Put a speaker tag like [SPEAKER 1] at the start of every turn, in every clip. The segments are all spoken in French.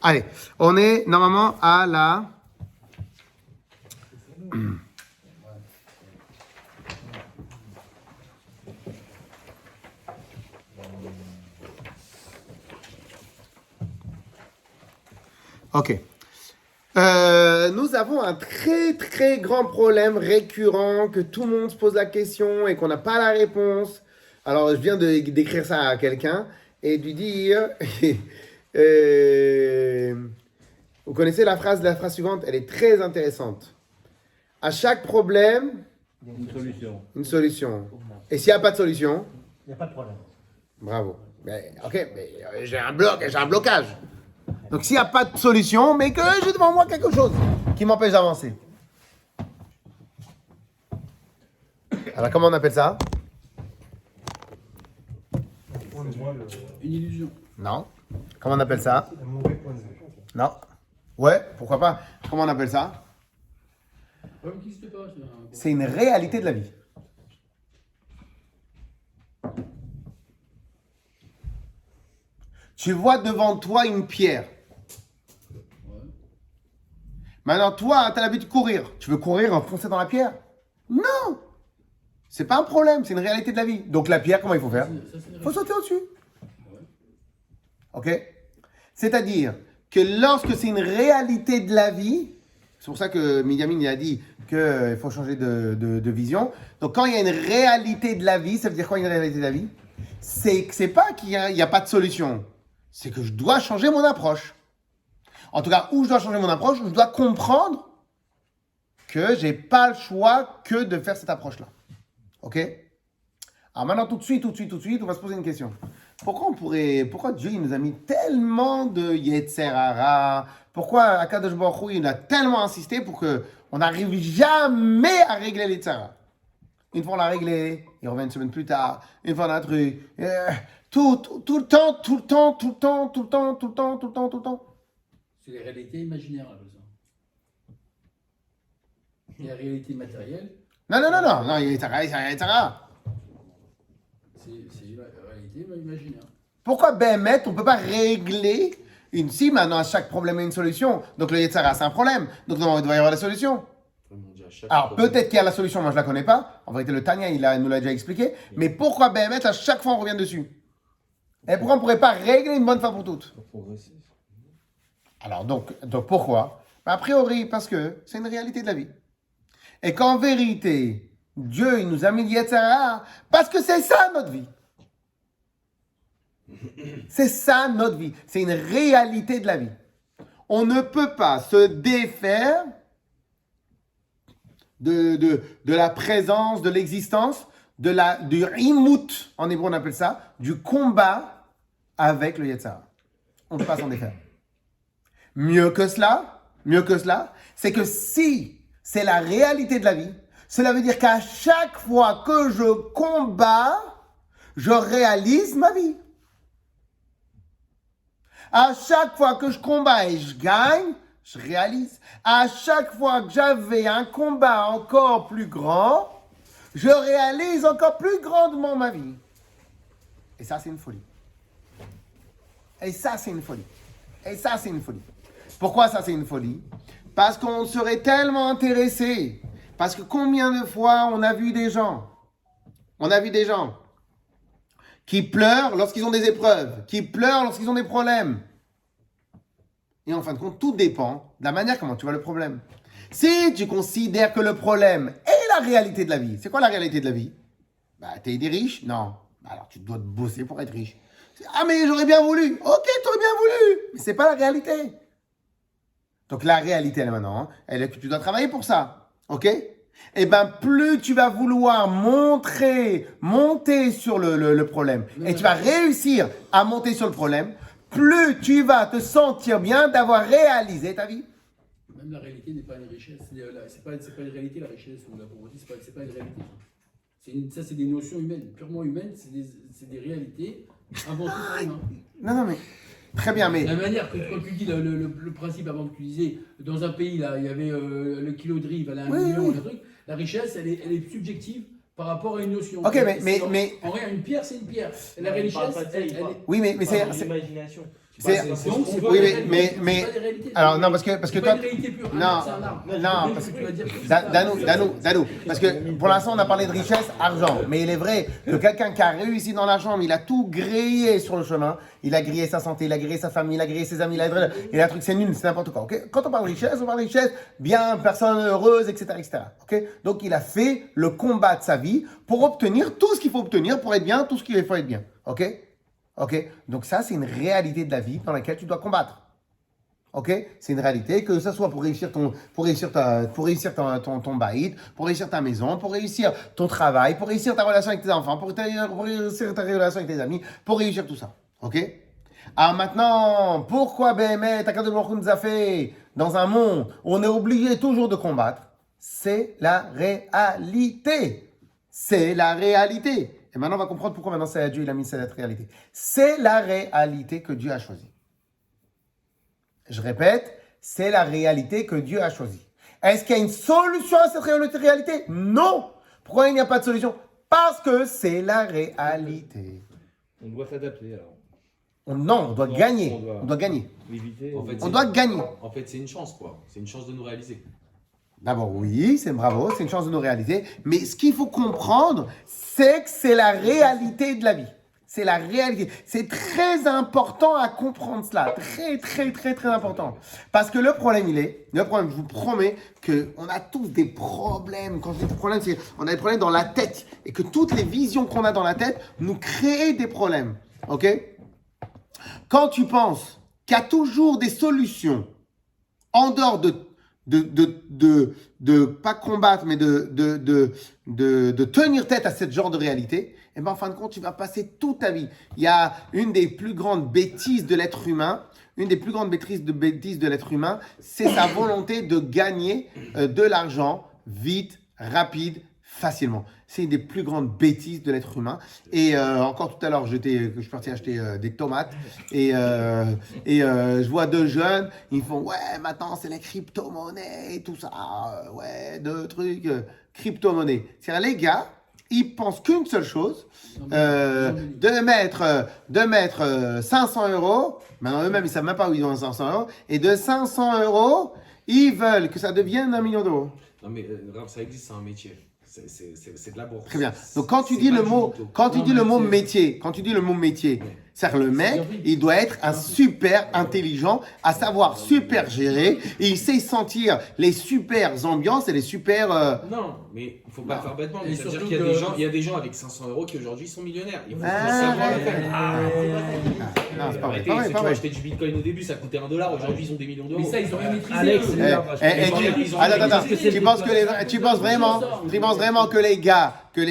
[SPEAKER 1] Allez, on est normalement à la... Ok. Nous avons un très très grand problème récurrent que tout le monde se pose la question et qu'on n'a pas la réponse. Alors je viens d'écrire ça à quelqu'un et de lui dire, vous connaissez la phrase suivante, elle est très intéressante. À chaque problème,
[SPEAKER 2] Une solution.
[SPEAKER 1] une solution. Et s'il n'y a pas de solution,
[SPEAKER 3] Il n'y a pas de problème.
[SPEAKER 1] bravo. Mais, ok, mais j'ai un blocage. Donc s'il n'y a pas de solution, mais que j'ai devant moi quelque chose qui m'empêche d'avancer. Alors comment on appelle ça?
[SPEAKER 2] Une illusion.
[SPEAKER 1] Non. Comment on appelle ça?
[SPEAKER 3] Un mauvais point de vue.
[SPEAKER 1] Non. Ouais, pourquoi pas? Comment on appelle ça?
[SPEAKER 2] Problème qui n'existe pas.
[SPEAKER 1] C'est une réalité de la vie. Tu vois devant toi une pierre.
[SPEAKER 2] Ouais.
[SPEAKER 1] Maintenant, toi, tu as l'habitude de courir. Tu veux courir, enfoncer dans la pierre? Non! C'est pas un problème, c'est une réalité de la vie. Donc la pierre, comment il faut faire? Il faut sauter au-dessus. Ok? C'est-à-dire que lorsque c'est une réalité de la vie, c'est pour ça que Miyamin a dit qu'il faut changer de vision. Donc quand il y a une réalité de la vie, ça veut dire quoi une réalité de la vie? C'est pas qu'il n'y a pas de solution. C'est que je dois changer mon approche. En tout cas, où je dois changer mon approche, je dois comprendre que j'ai pas le choix que de faire cette approche-là. Ok? Alors maintenant, tout de suite, on va se poser une question. Pourquoi Dieu il nous a mis tellement de Yetzer Hara? Pourquoi Akadosh Baruch Hu, il a tellement insisté pour qu'on n'arrive jamais à régler les Yetzer Hara? Une fois on l'a réglé, il revient une semaine plus tard, une fois on a un truc, tout le temps.
[SPEAKER 2] C'est les réalités imaginaires, là, ça. Et la réalité matérielle,
[SPEAKER 1] Non, il y a Yetzer Hara.
[SPEAKER 2] c'est la réalité imaginaire.
[SPEAKER 1] Pourquoi Béhémet, on ne peut pas régler si maintenant à chaque problème il y a une solution, donc le Yetzer Hara c'est un problème, donc non, il doit y avoir la solution. Alors peut-être qu'il y a la solution, moi je ne la connais pas, en vérité le Tanya il nous l'a déjà expliqué, mais pourquoi Béhémet à chaque fois on revient dessus? Et pourquoi on ne pourrait pas régler une bonne fois pour toutes? Alors donc pourquoi? A priori parce que c'est une réalité de la vie. Et qu'en vérité, Dieu il nous a mis le Yetzer Hara parce que c'est ça notre vie. C'est ça notre vie. C'est une réalité de la vie. On ne peut pas se défaire de la présence, de l'existence, du imout, en hébreu on appelle ça, du combat avec le Yetzer Hara. On ne peut pas s'en défaire. Mieux que cela, c'est que si c'est la réalité de la vie, cela veut dire qu'à chaque fois que je combats, je réalise ma vie. À chaque fois que je combats et je gagne, je réalise. À chaque fois que j'avais un combat encore plus grand, je réalise encore plus grandement ma vie. Et ça, c'est une folie. Pourquoi ça, c'est une folie? Parce qu'on serait tellement intéressé. Parce que combien de fois on a vu des gens qui pleurent lorsqu'ils ont des épreuves, qui pleurent lorsqu'ils ont des problèmes. Et en fin de compte, tout dépend de la manière comment tu vois le problème. Si tu considères que le problème est la réalité de la vie, c'est quoi la réalité de la vie? T'es des riches? Non. Alors tu dois te bosser pour être riche. Ah mais j'aurais bien voulu. Ok, t'aurais bien voulu. Mais c'est pas la réalité. Donc la réalité, elle est maintenant, elle est que tu dois travailler pour ça. Ok? Eh bien, plus tu vas vouloir monter sur le problème, et tu vas réussir à monter sur le problème, plus tu vas te sentir bien d'avoir réalisé ta vie.
[SPEAKER 2] Même la réalité n'est pas une richesse. C'est pas une réalité, la richesse ou la pauvreté, c'est pas une réalité. Ça, c'est des notions humaines, purement humaines, c'est des réalités inventées par l'humain.
[SPEAKER 1] Non, mais très bien, mais...
[SPEAKER 2] La manière que quand tu dis le principe avant que tu disais, dans un pays, là, il y avait le kilo de riz, il valait 1 million, un truc. La richesse, elle est subjective par rapport à une notion.
[SPEAKER 1] Ok, mais...
[SPEAKER 2] En rien, une pierre, c'est une pierre. Et la richesse, elle est...
[SPEAKER 1] Oui, mais c'est...
[SPEAKER 3] l'imagination.
[SPEAKER 1] C'est-
[SPEAKER 2] Donc, c'est pas
[SPEAKER 1] oui,
[SPEAKER 2] des réalités,
[SPEAKER 1] mais-
[SPEAKER 2] c'est pas des réalités.
[SPEAKER 1] Alors non, parce que
[SPEAKER 2] C'est
[SPEAKER 1] toi,
[SPEAKER 2] pas une réalité pure.
[SPEAKER 1] non,
[SPEAKER 2] C'est un arbre.
[SPEAKER 1] non, parce
[SPEAKER 2] que tu vas dire.
[SPEAKER 1] Danou, parce que pour l'instant on a parlé de richesse, argent, mais il est vrai que quelqu'un qui a réussi dans l'argent, mais il a tout grillé sur le chemin, il a grillé sa santé, il a grillé sa famille, il a grillé ses amis, il a un truc, c'est nul, c'est n'importe quoi, ok? Quand on parle de richesse, bien, personne heureuse, etc. Ok? Donc il a fait le combat de sa vie pour obtenir tout ce qu'il faut obtenir pour être bien, tout ce qu'il faut être bien, ok? Ok? Donc ça, c'est une réalité de la vie dans laquelle tu dois combattre. Ok, c'est une réalité, que ce soit pour réussir ton baït, pour réussir ta maison, pour réussir ton travail, pour réussir ta relation avec tes enfants, pour réussir ta relation avec tes amis, pour réussir tout ça. Ok. Alors maintenant, pourquoi BME, Akadosh Baruch Hu nous a fait dans un monde où on est obligé toujours de combattre? C'est la réalité. C'est la réalité. Et maintenant, on va comprendre pourquoi maintenant Dieu il a mis cette réalité. C'est la réalité que Dieu a choisie. Je répète, c'est la réalité que Dieu a choisie. Est-ce qu'il y a une solution à cette réalité? Non. Pourquoi il n'y a pas de solution? Parce que c'est la réalité.
[SPEAKER 3] On doit s'adapter alors.
[SPEAKER 1] Non, on doit gagner. On doit gagner.
[SPEAKER 3] Éviter.
[SPEAKER 4] En fait,
[SPEAKER 1] On doit gagner.
[SPEAKER 4] En fait, c'est une chance, quoi. C'est une chance de nous réaliser.
[SPEAKER 1] D'abord, oui, c'est bravo, c'est une chance de nous réaliser. Mais ce qu'il faut comprendre, c'est que c'est la réalité de la vie. C'est la réalité. C'est très important à comprendre cela. Très important. Parce que le problème, je vous promets qu'on a tous des problèmes. Quand je dis des problèmes, c'est on a des problèmes dans la tête. Et que toutes les visions qu'on a dans la tête nous créent des problèmes. Ok? Quand tu penses qu'il y a toujours des solutions en dehors de pas combattre, mais de tenir tête à ce genre de réalité, et bien en fin de compte, tu vas passer toute ta vie. Il y a une des plus grandes bêtises de l'être humain, c'est sa volonté de gagner de l'argent vite, rapide, facilement. C'est une des plus grandes bêtises de l'être humain. Et encore tout à l'heure, je suis parti acheter des tomates et je vois deux jeunes, ils font ouais, maintenant c'est la crypto-monnaie et tout ça, ouais, deux trucs, crypto-monnaie. C'est-à-dire les gars, ils pensent qu'une seule chose, de mettre 500 euros, maintenant eux-mêmes ils savent même pas où ils ont 500 euros, et de 500 euros, ils veulent que ça devienne 1 million d'euros.
[SPEAKER 4] Non, mais ça existe, c'est un métier. C'est de la bourse.
[SPEAKER 1] Très bien. Donc quand tu dis le mot, métier, c'est-à-dire le mec, il doit être un super intelligent, à savoir super gérer, et il sait sentir les super ambiances et les super.
[SPEAKER 4] Non, mais il faut pas faire bêtement.
[SPEAKER 2] Et
[SPEAKER 4] Ça veut dire
[SPEAKER 2] surtout
[SPEAKER 4] qu'il y a
[SPEAKER 2] que-
[SPEAKER 4] des gens, avec 500 euros qui aujourd'hui sont millionnaires. Il faut
[SPEAKER 1] Ah,
[SPEAKER 4] savoir le
[SPEAKER 1] ouais.
[SPEAKER 4] faire.
[SPEAKER 1] Non, c'est pas vrai.
[SPEAKER 4] Arrêtez,
[SPEAKER 1] Pas
[SPEAKER 4] ceux qui ont
[SPEAKER 1] vrai.
[SPEAKER 4] acheté du bitcoin au début, ça coûtait $1. Aujourd'hui, ils ont des millions d'euros.
[SPEAKER 2] Mais ça, ils ont rien maîtrisé.
[SPEAKER 3] Alex,
[SPEAKER 2] eux.
[SPEAKER 3] c'est
[SPEAKER 1] Eh,
[SPEAKER 3] là, moi, je-
[SPEAKER 1] Attends, tu penses vraiment que les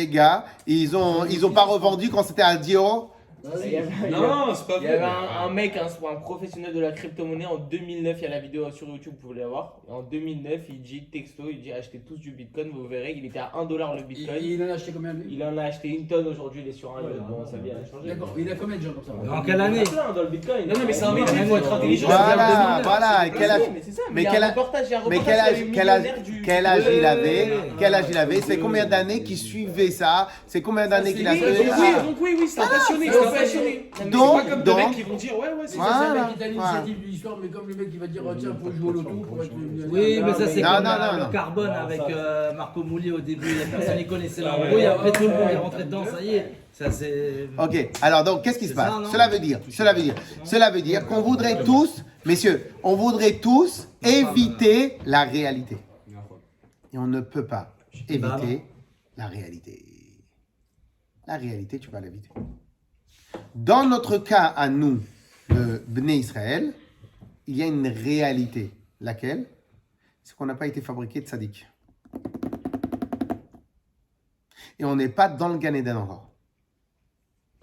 [SPEAKER 1] gars, ils ont pas revendu quand c'était à 10 euros?
[SPEAKER 4] Non, c'est pas
[SPEAKER 5] Il y avait
[SPEAKER 4] vrai.
[SPEAKER 5] un mec, un professionnel de la crypto-monnaie en 2009, il y a la vidéo sur YouTube, vous pouvez la voir. En 2009, il dit texto, il dit achetez tous du bitcoin, vous verrez, il était à $1 le bitcoin.
[SPEAKER 2] Il en a acheté combien lui?
[SPEAKER 5] Il en a acheté une tonne aujourd'hui, il est sur un yacht. Bon, ça vient changer.
[SPEAKER 2] D'accord, il a combien de gens comme ça?
[SPEAKER 3] En quelle année?
[SPEAKER 5] Plein dans le bitcoin.
[SPEAKER 4] Non, mais c'est un métier, il faut être intelligent.
[SPEAKER 1] Voilà. Et quel âge?
[SPEAKER 5] Mais c'est ça,
[SPEAKER 1] mais
[SPEAKER 5] il y a
[SPEAKER 1] quel
[SPEAKER 5] un
[SPEAKER 1] âge-
[SPEAKER 5] reportage, il y a un
[SPEAKER 1] Mais
[SPEAKER 5] reportage sur les millionnaires du-
[SPEAKER 1] quel âge il avait? C'est combien d'années qu'il suivait ça? C'est combien d'années qu'il a
[SPEAKER 4] Oui,
[SPEAKER 1] fait ça?
[SPEAKER 4] donc oui, c'est un passionné. C'est un passionné. C'est
[SPEAKER 1] Donc,
[SPEAKER 4] pas comme des mecs qui vont dire ouais,
[SPEAKER 2] C'est
[SPEAKER 1] Voilà,
[SPEAKER 2] ça, c'est un mec qui t'a
[SPEAKER 1] voilà.
[SPEAKER 2] l'initiative de l'histoire, mais comme le mec qui va dire oh, tiens, faut jouer au loto pour être millionnaire.
[SPEAKER 3] Oui, mais ça c'est
[SPEAKER 1] Non,
[SPEAKER 3] comme
[SPEAKER 1] non.
[SPEAKER 3] le carbone avec Marco Mouli au début, il y a personne qui connaissait l'embrouille, après tout le monde est rentré dedans, ça y est. Ça c'est.
[SPEAKER 1] Ok, alors donc qu'est-ce qui se
[SPEAKER 3] C'est
[SPEAKER 1] passe?
[SPEAKER 3] ça, non
[SPEAKER 1] Cela veut dire qu'on voudrait tous, messieurs, éviter la réalité. Et on ne peut pas éviter la réalité. La réalité, tu vas l'éviter. Dans notre cas à nous, le Bnei Israël, il y a une réalité. Laquelle? C'est qu'on n'a pas été fabriqué de tzaddik. Et on n'est pas dans le Gan Eden encore.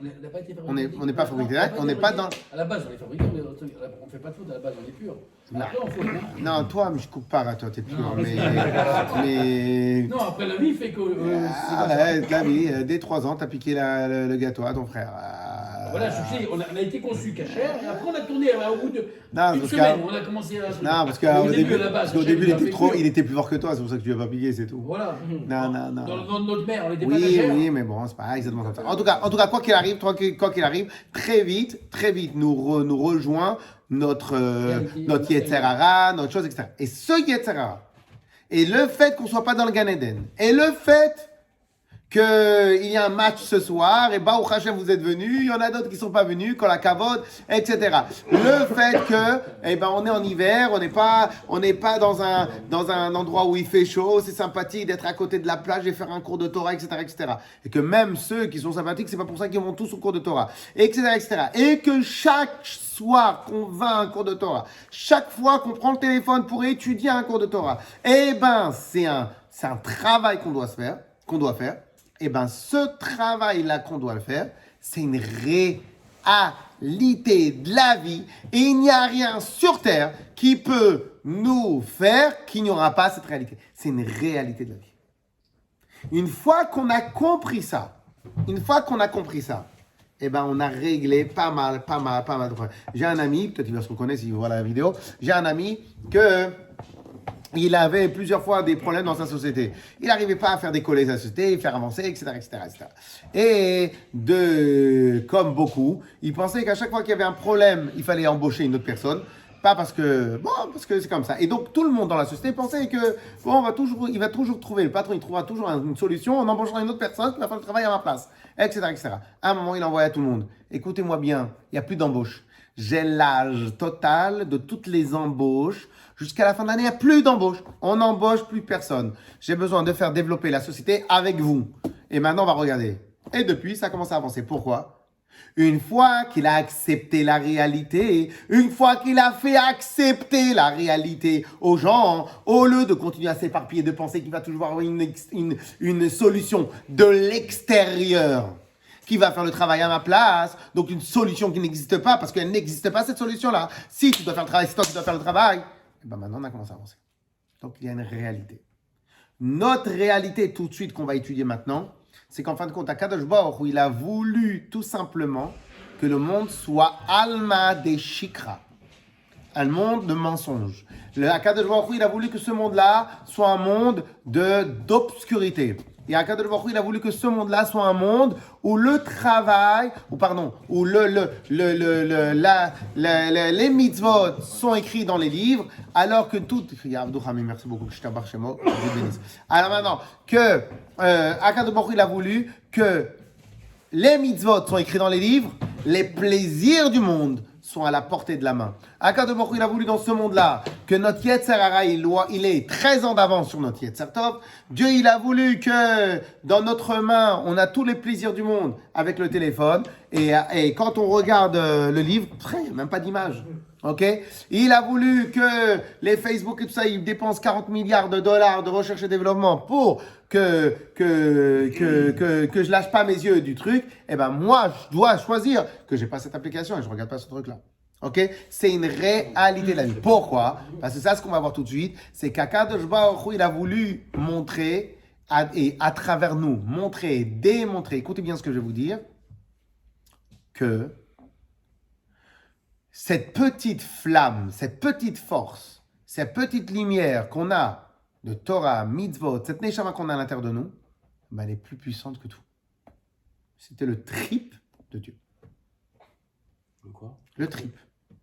[SPEAKER 2] On n'a pas été
[SPEAKER 1] On n'est
[SPEAKER 2] fabriqué.
[SPEAKER 1] pas fabriqué là, on n'est pas dans.
[SPEAKER 2] À la base, on est fabriqué, on fait pas de faute, à la base, on est pur.
[SPEAKER 1] Non.
[SPEAKER 2] Après, on fait.
[SPEAKER 1] Non, toi, mais je coupe pas à toi, t'es pur.
[SPEAKER 2] Non.
[SPEAKER 1] Mais.
[SPEAKER 2] Non, après la vie fait que.
[SPEAKER 1] Ah, ouais, la vie, dès 3 ans, t'as piqué le gâteau à ton frère.
[SPEAKER 2] Voilà, je sais, on a été conçu cachère, et après on a tourné au bout de
[SPEAKER 1] Non,
[SPEAKER 2] une
[SPEAKER 1] parce
[SPEAKER 2] semaine,
[SPEAKER 1] qu'à-
[SPEAKER 2] on a commencé à.
[SPEAKER 1] Non, parce qu'au début,
[SPEAKER 2] à la base,
[SPEAKER 1] parce qu'au
[SPEAKER 2] Hachem,
[SPEAKER 1] début,
[SPEAKER 2] il a fait que-
[SPEAKER 1] il était plus fort que toi, c'est pour ça que tu l'as pas piqué, c'est tout.
[SPEAKER 2] Voilà.
[SPEAKER 1] Non, non, non.
[SPEAKER 2] Dans notre mère, on n'était pas
[SPEAKER 1] Oui,
[SPEAKER 2] cachère.
[SPEAKER 1] oui, mais bon, c'est pas exactement comme ça. En tout cas, quoi qu'il arrive, très vite, nous rejoint notre notre Yetzer Hara, notre chose, etc. Et ce Yetzer Hara, et le fait qu'on soit pas dans le Gan Eden, et le fait qu'il y a un match ce soir, et Baruch Hashem, vous êtes venus, il y en a d'autres qui sont pas venus, quand la Kavod, etc. Le fait que, on est en hiver, on n'est pas dans un endroit où il fait chaud, c'est sympathique d'être à côté de la plage et faire un cours de Torah, etc., etc. Et que même ceux qui sont sympathiques, c'est pas pour ça qu'ils vont tous au cours de Torah, etc., etc. Et que chaque soir qu'on va à un cours de Torah, chaque fois qu'on prend le téléphone pour étudier un cours de Torah, c'est un travail qu'on doit faire. Ce travail-là qu'on doit le faire, c'est une réalité de la vie. Et il n'y a rien sur Terre qui peut nous faire qu'il n'y aura pas cette réalité. C'est une réalité de la vie. Une fois qu'on a compris ça, on a réglé pas mal de problèmes. J'ai un ami, peut-être il va se reconnaître s'il voit la vidéo, j'ai un ami il avait plusieurs fois des problèmes dans sa société. Il n'arrivait pas à faire décoller sa société, faire avancer, etc., etc., etc. Et comme beaucoup, il pensait qu'à chaque fois qu'il y avait un problème, il fallait embaucher une autre personne. Pas parce que c'est comme ça. Et donc, tout le monde dans la société pensait que, il va toujours trouver, le patron, il trouvera toujours une solution en embauchant une autre personne qui va faire le travail à ma place, etc., etc. À un moment, il envoyait à tout le monde. Écoutez-moi bien, il n'y a plus d'embauche. J'ai l'âge total de toutes les embauches. Jusqu'à la fin de l'année, il n'y a plus d'embauche. On n'embauche plus personne. J'ai besoin de faire développer la société avec vous. Et maintenant, on va regarder. Et depuis, ça commence à avancer. Pourquoi ? Une fois qu'il a accepté la réalité, une fois qu'il a fait accepter la réalité aux gens, au lieu de continuer à s'éparpiller, de penser qu'il va toujours avoir une solution de l'extérieur qui va faire le travail à ma place, donc une solution qui n'existe pas, parce qu'elle n'existe pas cette solution-là. Si tu dois faire le travail, c'est toi qui dois faire le travail. Maintenant, on a commencé à avancer. Donc, il y a une réalité. Notre réalité, tout de suite, qu'on va étudier maintenant, c'est qu'en fin de compte, Akadosh Baruch Hu, il a voulu tout simplement que le monde soit Alma des Shikra, un monde de mensonges. Le Akadosh Baruch Hu, il a voulu que ce monde-là soit un monde d'obscurité. Et Akadosh Baruch Hu, il a voulu que ce monde-là soit un monde où le travail, où les mitzvot sont écrits dans les livres, alors que tout, merci beaucoup, que je t'embarque chez moi, je bénisse. Alors maintenant, que Akadosh Baruch Hu, il a voulu que les mitzvot sont écrits dans les livres, les plaisirs du monde sont à la portée de la main. Akadosh Baruch Hu, il a voulu dans ce monde-là que notre Yetzer Hara, il est 13 ans d'avance sur notre Yetzer Tov. Dieu, il a voulu que dans notre main, on a tous les plaisirs du monde avec le téléphone. Et quand on regarde le livre, il n'y a même pas d'image. Ok? Il a voulu que les Facebook et tout ça, ils dépensent 40 milliards de dollars de recherche et développement pour que je lâche pas mes yeux du truc. Eh ben, moi, je dois choisir que j'ai pas cette application et je regarde pas ce truc-là. Ok? C'est une réalité de la vie. Pourquoi? Parce que ça, ce qu'on va voir tout de suite, c'est qu'Akadosh Baruch Hu, il a voulu montrer, et à travers nous, montrer, démontrer, écoutez bien ce que je vais vous dire, que cette petite flamme, cette petite force, cette petite lumière qu'on a de Torah, mitzvot, cette neshama qu'on a à l'intérieur de nous, elle est plus puissante que tout. C'était le trip de Dieu.
[SPEAKER 4] Le quoi?
[SPEAKER 1] Le trip.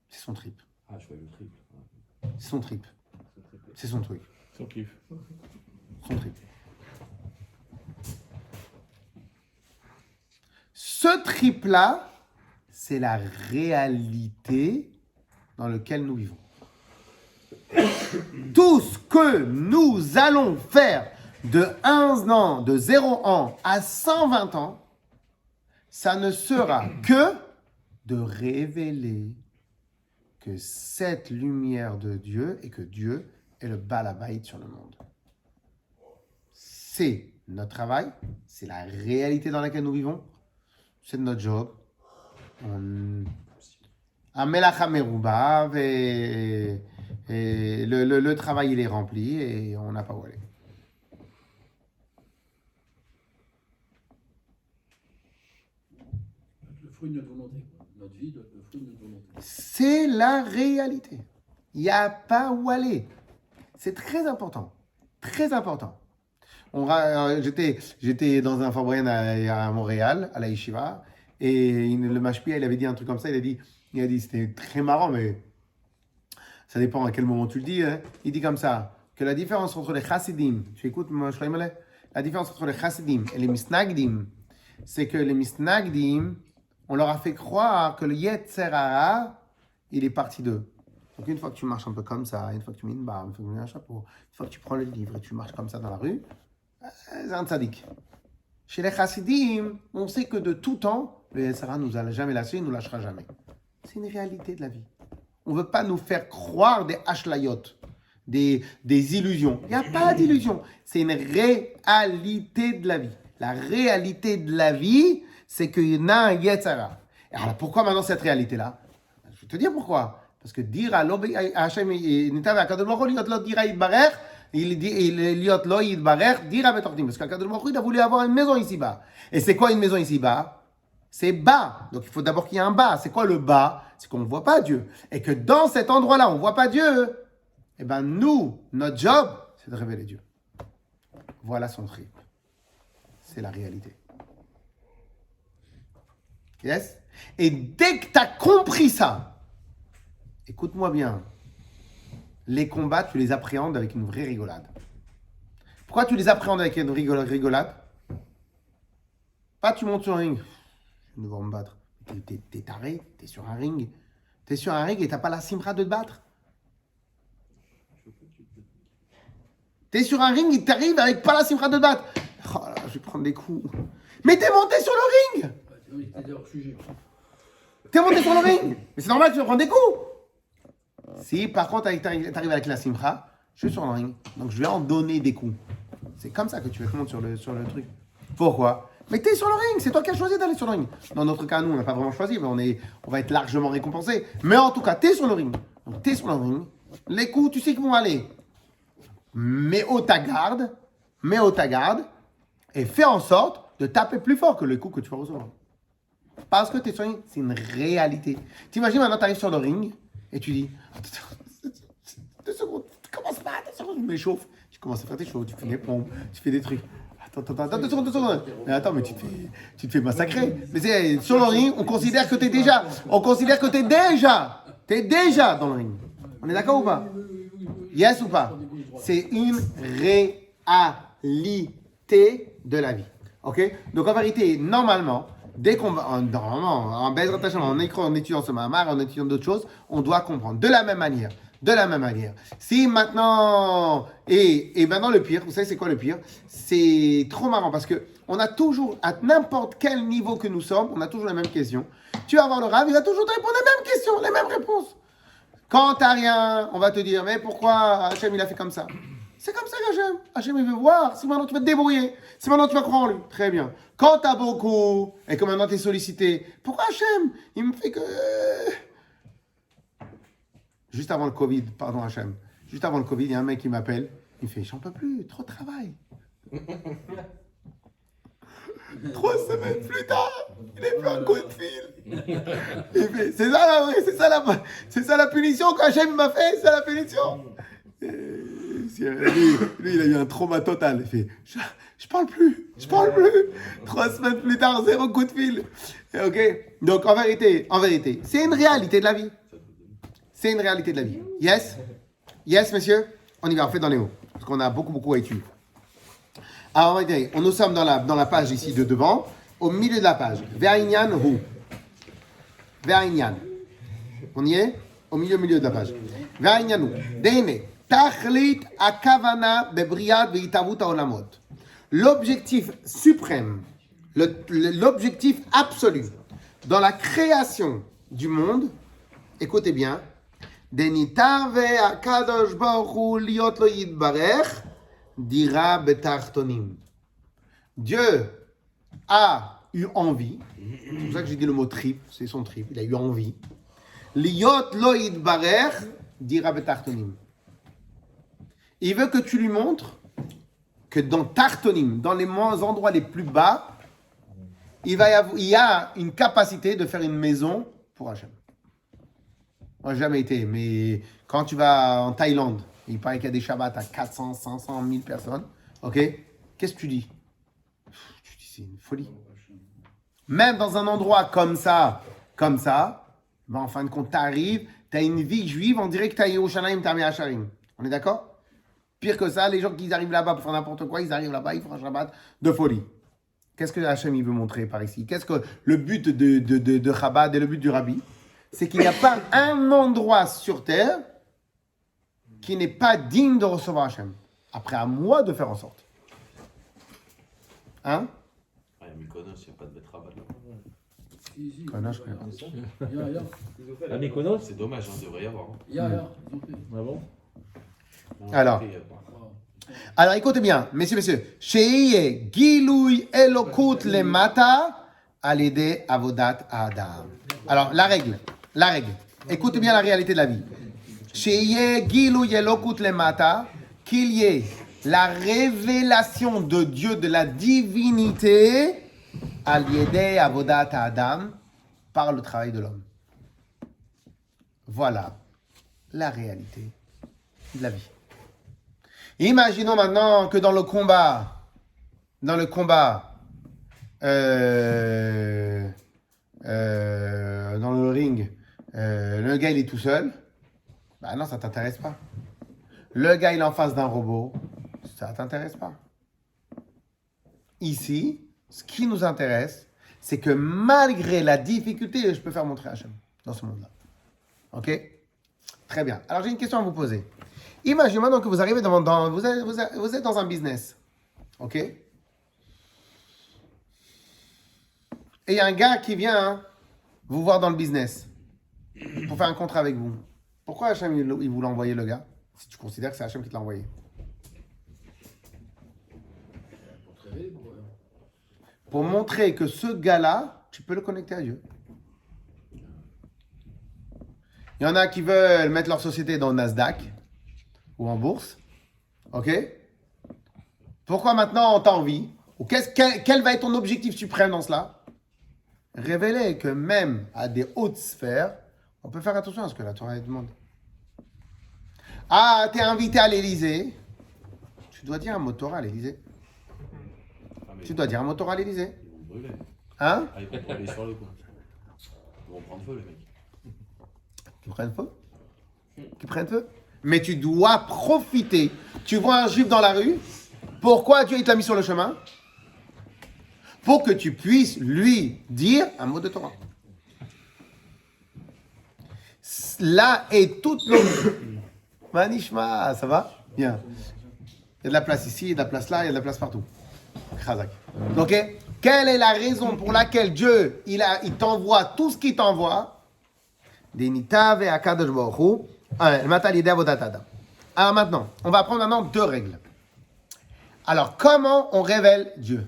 [SPEAKER 1] C'est son trip.
[SPEAKER 4] Ah, je vois le triple.
[SPEAKER 1] C'est son trip. C'est son truc.
[SPEAKER 2] Son kiff.
[SPEAKER 1] Son trip. Ce trip-là, c'est la réalité dans laquelle nous vivons. Tout ce que nous allons faire de 1 an, de 0 ans à 120 ans, ça ne sera que de révéler que cette lumière de Dieu et que Dieu est le Balabait sur le monde. C'est notre travail, c'est la réalité dans laquelle nous vivons, c'est notre job. Amelacha meruba et le travail il est rempli et on n'a pas où aller.
[SPEAKER 2] Le fruit de notre volonté. Notre vie doit être le fruit de notre volonté.
[SPEAKER 1] C'est la réalité. Il n'y a pas où aller. C'est très important. Très important. J'étais dans un Fabien à Montréal, à la Yeshiva, et le Mashpia, il avait dit un truc comme ça. Il a dit, c'était très marrant, mais ça dépend à quel moment tu le dis. Hein. Il dit comme ça, que la différence entre les chassidim, tu écoutes, moi, la différence entre les chassidim et les misnagdim, c'est que les misnagdim, on leur a fait croire que le Yetzer Hara, il est parti d'eux. Donc une fois que tu marches un peu comme ça, une fois que tu mets une barbe, une fois que tu mets un chapeau, une fois que tu prends le livre et tu marches comme ça dans la rue, c'est un tzaddik. Chez les chassidim, on sait que de tout temps, le Yetzer Hara nous a jamais lâché, il nous lâchera jamais. C'est une réalité de la vie. On ne veut pas nous faire croire des ashlayot, des illusions. Il n'y a pas d'illusion. C'est une réalité de la vie. La réalité de la vie, c'est qu'il y en a un Yetzer Hara. Alors pourquoi maintenant cette réalité-là? Je vais te dire pourquoi. Parce que dire à Hachem, il dit liot lo yitbarech, dire à Betortim. Parce qu'Akadosh Baruch Hu, il a voulu avoir une maison ici-bas. Et c'est quoi une maison ici-bas? C'est bas. Donc il faut d'abord qu'il y ait un bas. C'est quoi le bas? C'est qu'on ne voit pas Dieu. Et que dans cet endroit-là, on ne voit pas Dieu. Eh bien nous, notre job, c'est de révéler Dieu. Voilà son trip. C'est la réalité. Yes? Et dès que tu as compris ça, écoute-moi bien, les combats, tu les appréhendes avec une vraie rigolade. Pourquoi tu les appréhendes avec une rigolade? Pas tu montes sur un ring. Je vais devoir me battre. T'es taré, t'es sur un ring. T'es sur un ring et t'as pas la simra de te battre. T'es sur un ring et t'arrives avec pas la simra de te battre. Oh là, je vais prendre des coups. Mais t'es monté sur le ring.
[SPEAKER 2] Oui, t'es hors sujet.
[SPEAKER 1] T'es monté sur le ring. Mais c'est normal que tu vas prendre des coups. Si par contre t'arrives avec la simra, je suis sur le ring. Donc je vais en donner des coups. C'est comme ça que tu vas te monter sur le truc. Pourquoi? Mais t'es sur le ring, c'est toi qui as choisi d'aller sur le ring. Dans notre cas, nous, on n'a pas vraiment choisi, mais on va être largement récompensé. Mais en tout cas, t'es sur le ring. Donc t'es sur le ring. Les coups, tu sais qu'ils vont aller. Mets haut ta garde, et fais en sorte de taper plus fort que les coups que tu vas recevoir. Parce que t'es sur le ring, c'est une réalité. T'imagines maintenant, t'arrives sur le ring, et tu dis, 2 secondes, tu commences pas, 2 secondes, je m'échauffe. Tu commences à faire tes choses, tu fais des pompes, tu fais des trucs. Attends, 2 secondes. Mais attends, mais tu te fais massacrer. Mais c'est, sur le ring, on considère que t'es déjà dans le ring. On est d'accord ou pas? Yes ou pas? C'est une réalité de la vie. Ok? Donc en vérité, normalement, dès qu'on va, en baisse rattachement, en étudiant ce mamar, en étudiant d'autres choses, on doit comprendre de la même manière. Si maintenant, et maintenant le pire, vous savez c'est quoi le pire? C'est trop marrant parce que on a toujours, à n'importe quel niveau que nous sommes, on a toujours la même question. Tu vas voir le Rav, il va toujours te répondre les mêmes questions, les mêmes réponses. Quand t'as rien, on va te dire, mais pourquoi Hachem il a fait comme ça? C'est comme ça qu'Hachem. Hachem il veut voir, si maintenant tu vas te débrouiller, si maintenant tu vas croire en lui. Très bien. Quand t'as beaucoup, et que maintenant t'es sollicité, pourquoi Hachem il me fait que... Juste avant le Covid, pardon Hachem, juste avant le Covid, il y a un mec qui m'appelle, il me fait, j'en peux plus, trop de travail. 3 semaines plus tard, il est plus un coup de fil. Il fait, c'est ça la punition qu'Hachem m'a fait, c'est la punition. Lui, il a eu un trauma total. Il fait, je parle plus. 3 semaines plus tard, 0 coup de fil. Ok. Donc en vérité, c'est une réalité de la vie. Yes, messieurs. On y va, on fait dans les mots. Parce qu'on a beaucoup à étudier. Alors, nous sommes dans la page ici de devant, au milieu de la page. Ve'inyan hu. Ve'inyan. On y est? Au milieu de la page. Ve'inyan hu. Deine. Tachlit akavana bebriat ve'itavut haolamot. L'objectif suprême, l'objectif absolu dans la création du monde, écoutez bien, Denitave akadosh baruch hu liot lo yitbarech dira betartonim. Dieu a eu envie, c'est pour ça que j'ai dit le mot trip, c'est son trip, il a eu envie. Liot lo yitbarech dira betartonim. Il veut que tu lui montres que dans Tartonim, dans les endroits les plus bas, il y a une capacité de faire une maison pour Hachem. Moi, j'ai jamais été, mais quand tu vas en Thaïlande, il paraît qu'il y a des Shabbats à 400, 500, 1000 personnes. Ok? Qu'est-ce que tu dis? Tu dis, c'est une folie. Même dans un endroit comme ça, ben, en fin de compte, tu arrives, tu as une vie juive, on dirait que tu as Yerushalayim, tu as Hacharim. On est d'accord? Pire que ça, les gens qui arrivent là-bas pour faire n'importe quoi, ils arrivent là-bas, ils font un Shabbat de folie. Qu'est-ce que Hachem il veut montrer par ici? Qu'est-ce que le but de Chabad et le but du Rabbi? C'est qu'il n'y a pas un endroit sur terre qui n'est pas digne de recevoir Hachem. Après, à moi de faire en sorte. Hein?
[SPEAKER 4] Ah, il y a Mykonos, il n'y a pas de betterave là.
[SPEAKER 2] Si,
[SPEAKER 1] Connais, je
[SPEAKER 2] il y a-
[SPEAKER 1] connais pas.
[SPEAKER 2] il y a- il y a-
[SPEAKER 6] À Mykonos?
[SPEAKER 4] C'est dommage, hein, il devrait y avoir. hein.
[SPEAKER 2] il y a- ils ont fait.
[SPEAKER 6] Ah bon?
[SPEAKER 4] Non,
[SPEAKER 1] Alors.
[SPEAKER 4] après, il y a pas.
[SPEAKER 2] Wow.
[SPEAKER 1] Alors écoutez bien, messieurs. Sheiye Gilui Elokut Lemata Alede Avodat Adam. Alors la règle. Écoutez bien la réalité de la vie. Sheiye Gilui Elokut Lemata, qu'il y ait la révélation de Dieu, de la divinité, Alede Avodat Adam, par le travail de l'homme. Voilà la réalité de la vie. Imaginons maintenant que dans le combat, dans le ring, le gars il est tout seul. Bah non, ça t'intéresse pas. Le gars il est en face d'un robot, ça t'intéresse pas. Ici, ce qui nous intéresse, c'est que malgré la difficulté, je peux faire montrer Hachem dans ce monde-là. Ok? Très bien. Alors j'ai une question à vous poser. Imaginez maintenant que vous arrivez vous êtes dans un business. Ok? Et il y a un gars qui vient vous voir dans le business pour faire un contrat avec vous. Pourquoi Hachem il vous l'a envoyé le gars? Si tu considères que c'est Hachem qui te l'a envoyé.
[SPEAKER 2] Pour te réveiller,
[SPEAKER 1] Pour montrer que ce gars-là, tu peux le connecter à Dieu. Il y en a qui veulent mettre leur société dans le Nasdaq ou en bourse. Ok? Pourquoi maintenant on t'a envie? Ou quel va être ton objectif suprême dans cela? Révéler que même à des hautes sphères, on peut faire attention à ce que la Torah demande. Ah, t'es invité à l'Élysée. Tu dois dire un mot de Torah à l'Élysée.
[SPEAKER 4] Ah, mais
[SPEAKER 1] Tu dois dire un mot de Torah à l'Élysée.
[SPEAKER 4] Ils vont brûler.
[SPEAKER 1] Hein?
[SPEAKER 4] Ah, ils vont brûler sur le coup. Ils vont prendre feu, les mecs.
[SPEAKER 1] Qui prennent feu. Qui prennent feu. Mais tu dois profiter. Tu vois un juif dans la rue. Pourquoi Dieu il t'a mis sur le chemin? Pour que tu puisses lui dire un mot de Torah. Là est toute notre... Manishma, ça va? Bien. Il y a de la place ici, il y a de la place là, il y a de la place partout. Khazak. Ok? Quelle est la raison pour laquelle Dieu, il t'envoie tout ce qu'il t'envoie? Denitav et Akadosh Baruch Hu. Alors maintenant, on va prendre maintenant deux règles. Alors, comment on révèle Dieu?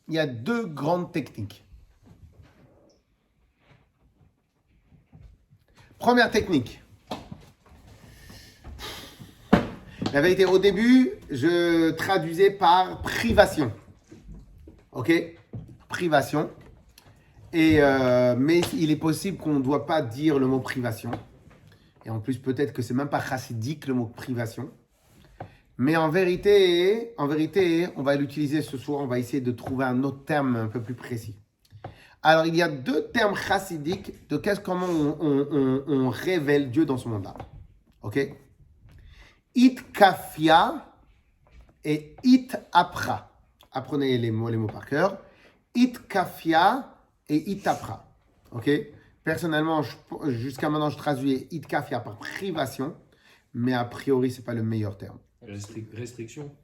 [SPEAKER 1] Il y a deux grandes techniques. Première technique. La vérité, au début, je traduisais par privation. Ok? Privation. Mais il est possible qu'on ne doit pas dire le mot privation. Et en plus, peut-être que c'est même pas chassidique le mot privation. Mais en vérité, on va l'utiliser ce soir. On va essayer de trouver un autre terme un peu plus précis. Alors, il y a deux termes chassidiques de comment on révèle Dieu dans ce monde-là. Ok? Itkafia et itapra. Apprenez les mots par cœur. Itkafia et itapra. Ok? Personnellement, jusqu'à maintenant, je traduis itkafia par privation, mais a priori, ce n'est pas le meilleur terme.
[SPEAKER 4] Restriction.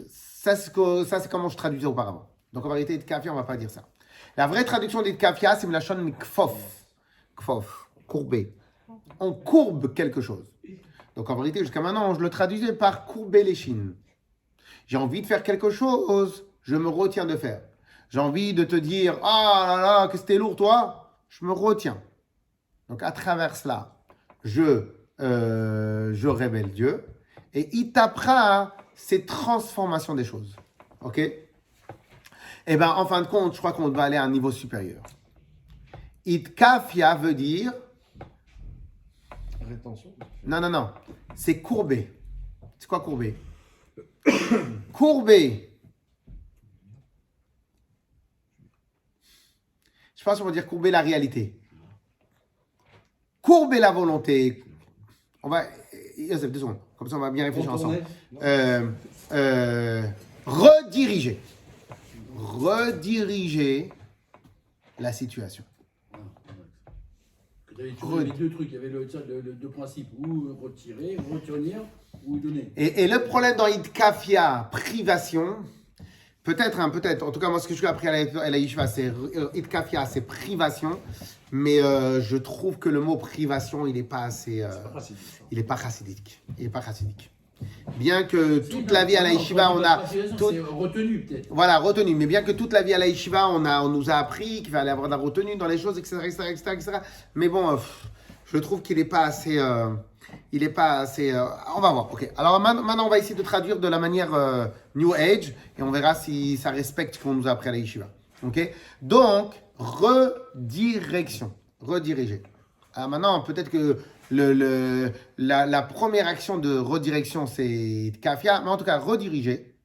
[SPEAKER 1] Ça, c'est comment je traduisais auparavant. Donc, en vérité, itkafia, on ne va pas dire ça. La vraie traduction d'itkafia, c'est la chaîne kfof. Kfof, courber. On courbe quelque chose. Donc, en vérité, jusqu'à maintenant, je le traduisais par courber les chines. J'ai envie de faire quelque chose, je me retiens de faire. J'ai envie de te dire, ah là là, que c'était lourd, toi. Je me retiens. Donc, à travers cela, je révèle Dieu. Et itapra, c'est transformation des choses. Ok? Eh bien, en fin de compte, je crois qu'on doit aller à un niveau supérieur. Itkafia veut dire...
[SPEAKER 6] Rétention.
[SPEAKER 1] Non. C'est courber. C'est quoi courber? Courber. Je pense qu'on va dire courber la réalité. Courber la volonté. On va... Yosef, 2 secondes. Comme ça, on va bien réfléchir ensemble. Rediriger. Rediriger la situation.
[SPEAKER 2] Il y avait 2 trucs, il y avait le 2 principes, ou retirer, ou retenir, ou donner.
[SPEAKER 1] Et le problème dans Itkafia, privation, peut-être, en tout cas, moi, ce que je suis appris à la Yeshiva, c'est Itkafia, c'est privation, mais je trouve que le mot privation, il n'est pas assez. Il n'est pas chassidique. Il n'est pas chassidique. Bien que toute la vie à la Yeshiva, on a.
[SPEAKER 2] C'est retenu, peut-être.
[SPEAKER 1] Voilà, retenu. Mais bien que toute la vie à la Yeshiva, on nous a appris qu'il fallait avoir de la retenue dans les choses, etc. Mais bon, je trouve qu'il n'est pas assez. Il n'est pas assez. On va voir. Ok. Alors maintenant, on va essayer de traduire de la manière New Age et on verra si ça respecte ce qu'on nous a appris à la Yeshiva. Ok. Donc, redirection. Rediriger. Alors maintenant, peut-être que la première action de redirection, c'est kafia, mais en tout cas, rediriger,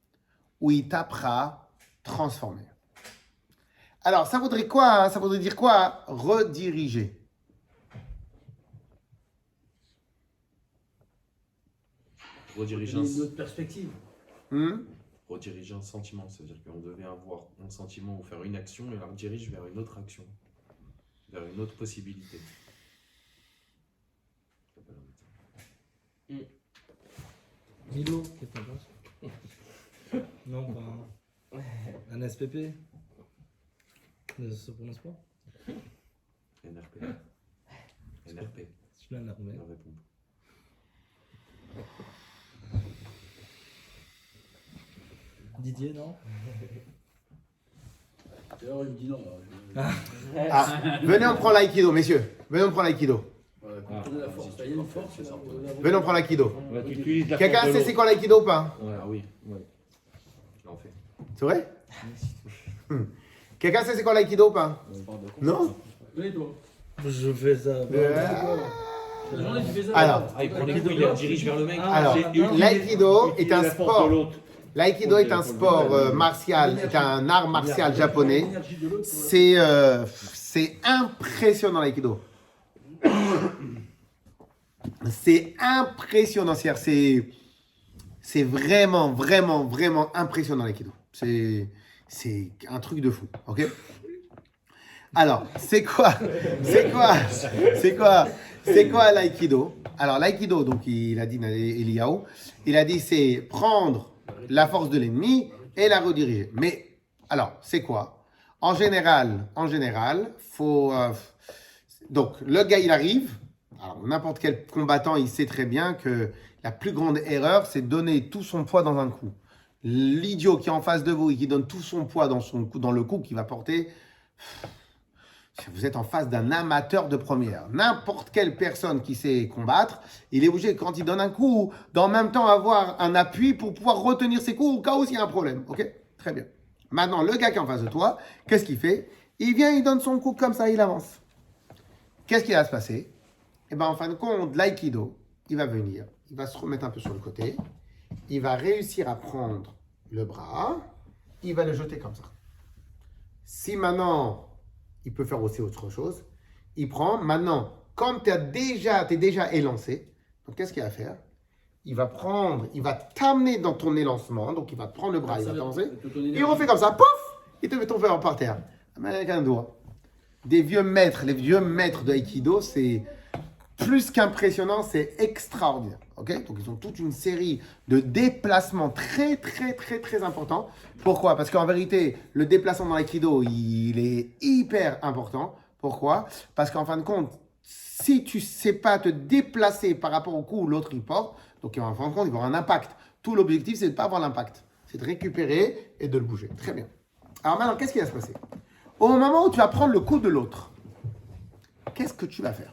[SPEAKER 1] où il tapera transformer. Alors, ça voudrait quoi? Ça voudrait dire quoi? Rediriger.
[SPEAKER 4] Rediriger
[SPEAKER 2] Une autre perspective.
[SPEAKER 4] rediriger un sentiment. C'est-à-dire qu'on devait avoir un sentiment ou faire une action et la redirige vers une autre action, vers une autre possibilité.
[SPEAKER 3] Milo, qu'est-ce que t'en penses? Non, pas un SPP. Ça se prononce pas?
[SPEAKER 4] NRP. NRP.
[SPEAKER 3] Je viens de la remettre.
[SPEAKER 4] La réponse.
[SPEAKER 3] Didier, non?
[SPEAKER 2] D'ailleurs, il me dit non.
[SPEAKER 1] Venez, on prend l'aïkido, messieurs. Venez, on prend l'aïkido.
[SPEAKER 2] Voilà, quand on a la force, il y a une force.
[SPEAKER 1] Venez, on prend l'aïkido.
[SPEAKER 6] Ouais, tu utilises la
[SPEAKER 1] Quelqu'un
[SPEAKER 6] force de
[SPEAKER 1] sait
[SPEAKER 6] l'eau.
[SPEAKER 1] c'est quoi l'aïkido ou pas?
[SPEAKER 4] Ah oui, je l'en fais.
[SPEAKER 1] C'est vrai? Quelqu'un sait c'est quoi l'aïkido ou pas? Non?
[SPEAKER 2] Oui, toi.
[SPEAKER 3] Je fais ça.
[SPEAKER 2] La journée, tu fais ça.
[SPEAKER 1] Alors,
[SPEAKER 4] Ah, il prend les couilles, il la dirige vers le mec.
[SPEAKER 1] Alors,
[SPEAKER 6] c'est utiliser-
[SPEAKER 1] l'aïkido est
[SPEAKER 6] utiliser
[SPEAKER 1] un
[SPEAKER 6] la force
[SPEAKER 1] sport.
[SPEAKER 6] de l'autre.
[SPEAKER 1] L'aïkido est un sport martial, c'est un art martial japonais.
[SPEAKER 2] L'énergie de l'autre,
[SPEAKER 1] C'est impressionnant l'aïkido. C'est impressionnant, c'est vraiment, vraiment, vraiment impressionnant l'aïkido. C'est un truc de fou, ok? Alors, c'est quoi l'aïkido? Alors, l'aïkido, donc il a dit Eliyahu, il a dit c'est prendre la force de l'ennemi et la rediriger. Mais, alors, c'est quoi? En général, faut... donc, le gars, il arrive. Alors, n'importe quel combattant, il sait très bien que la plus grande erreur, c'est de donner tout son poids dans un coup. L'idiot qui est en face de vous et qui donne tout son poids dans le coup qu'il va porter... Vous êtes en face d'un amateur de première. N'importe quelle personne qui sait combattre, il est obligé, quand il donne un coup, d'en même temps avoir un appui pour pouvoir retenir ses coups au cas où il y a un problème. Ok? Très bien. Maintenant, le gars qui est en face de toi, qu'est-ce qu'il fait? Il vient, il donne son coup comme ça, il avance. Qu'est-ce qui va se passer? Eh bien, en fin de compte, l'aïkido, il va venir, il va se remettre un peu sur le côté, il va réussir à prendre le bras, il va le jeter comme ça. Si maintenant... il peut faire aussi autre chose. Il prend, maintenant, comme tu es déjà élancé, donc qu'est-ce qu'il va faire? Il va t'amener dans ton élancement, donc il va te prendre le bras, il va t'avancer, il refait comme ça, pouf, il te fait tomber par terre, avec un doigt. Les vieux maîtres de Aikido, c'est plus qu'impressionnant, c'est extraordinaire. Ok? Donc ils ont toute une série de déplacements très, très, très, très importants. Pourquoi? Parce qu'en vérité, le déplacement dans l'aïkido, il est hyper important. Pourquoi? Parce qu'en fin de compte, si tu ne sais pas te déplacer par rapport au coup où l'autre il porte, donc en fin de compte, il va avoir un impact. Tout l'objectif, c'est de ne pas avoir l'impact. C'est de récupérer et de le bouger. Très bien. Alors maintenant, qu'est-ce qui va se passer? Au moment où tu vas prendre le coup de l'autre, qu'est-ce que tu vas faire?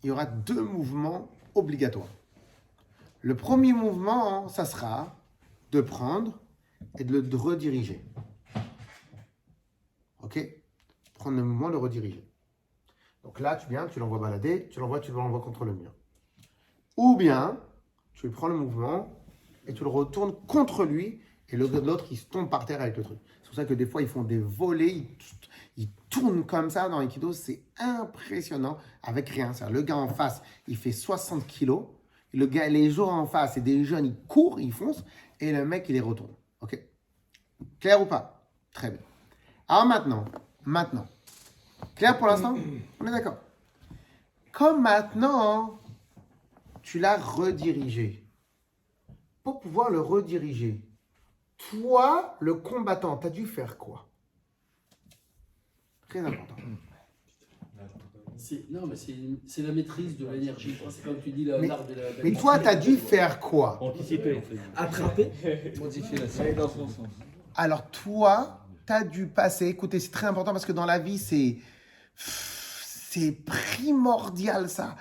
[SPEAKER 1] Il y aura 2 mouvements obligatoires. Le premier mouvement, ça sera de prendre et de le rediriger. Ok? Prendre le mouvement, le rediriger. Donc là, tu viens, tu l'envoies balader, tu l'envoies contre le mur. Ou bien, tu prends le mouvement et tu le retournes contre lui et l'autre, il se tombe par terre avec le truc. C'est pour ça que des fois, ils font des volées, ils tournent comme ça dans Aikido, c'est impressionnant avec rien. C'est-à-dire, le gars en face, il fait 60 kilos, les joueurs en face, c'est des jeunes, ils courent, ils foncent, et le mec, il les retourne. Ok? Clair ou pas? Très bien. Alors maintenant. Clair pour l'instant? On est d'accord. Comme maintenant, tu l'as redirigé. Pour pouvoir le rediriger, toi, le combattant, tu as dû faire quoi? Très important.
[SPEAKER 2] Non, mais c'est la maîtrise de l'énergie. C'est comme tu dis, l'art de la.
[SPEAKER 1] Mais toi, tu as dû faire quoi?
[SPEAKER 6] Anticiper.
[SPEAKER 3] Attraper, modifier la scène.
[SPEAKER 6] Aller dans son sens.
[SPEAKER 1] Alors toi, tu as dû passer, écoutez, c'est très important parce que dans la vie, c'est primordial ça.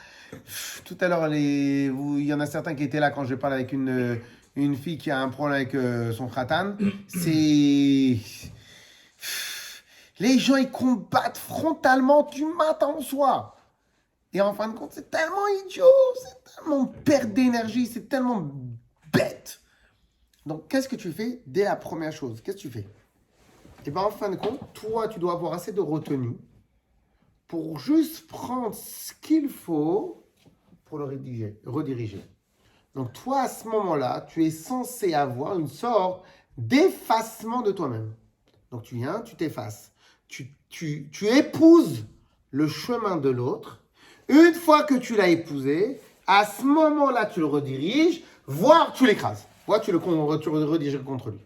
[SPEAKER 1] Tout à l'heure, il y en a certains qui étaient là quand je parlais avec une fille qui a un problème avec son khatan. Les gens, ils combattent frontalement du matin au soir. Et en fin de compte, c'est tellement idiot, c'est tellement perte d'énergie, c'est tellement bête. Donc, qu'est-ce que tu fais dès la première chose? Qu'est-ce que tu fais? Et bien, en fin de compte, toi, tu dois avoir assez de retenue pour juste prendre ce qu'il faut pour le rediriger. Donc, toi, à ce moment-là, tu es censé avoir une sorte d'effacement de toi-même. Donc, tu viens, tu t'effaces. Tu épouses le chemin de l'autre. Une fois que tu l'as épousé, à ce moment-là, tu le rediriges, voire tu l'écrases. Voire tu le rediriges contre lui.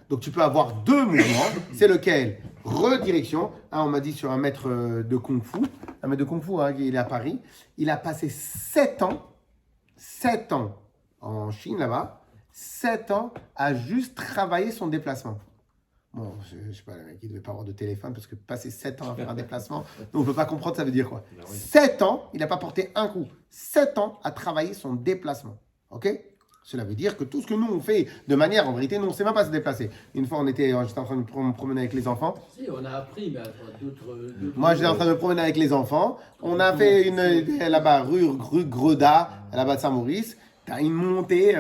[SPEAKER 1] Donc, tu peux avoir deux mouvements. C'est lequel? Redirection. On m'a dit sur un maître de Kung Fu. Un maître de Kung Fu, il est à Paris. Il a passé 7 ans en Chine, là-bas. 7 ans à juste travailler son déplacement. Bon, je sais pas, le mec, il devait pas avoir de téléphone parce que passer 7 ans à faire un déplacement, on ne peut pas comprendre ça veut dire quoi.
[SPEAKER 4] Ben oui.
[SPEAKER 1] 7 ans, il n'a pas porté un coup. 7 ans à travailler son déplacement. Ok? Cela veut dire que tout ce que nous on fait de manière, en vérité, nous on ne sait même pas se déplacer. Une fois, j'étais en train de me promener avec les enfants.
[SPEAKER 2] Si, on a appris, mais d'autres.
[SPEAKER 1] Moi, j'étais en train de me promener avec les enfants. On a fait là-bas, rue Greda, là-bas de Saint-Maurice. T'as une montée,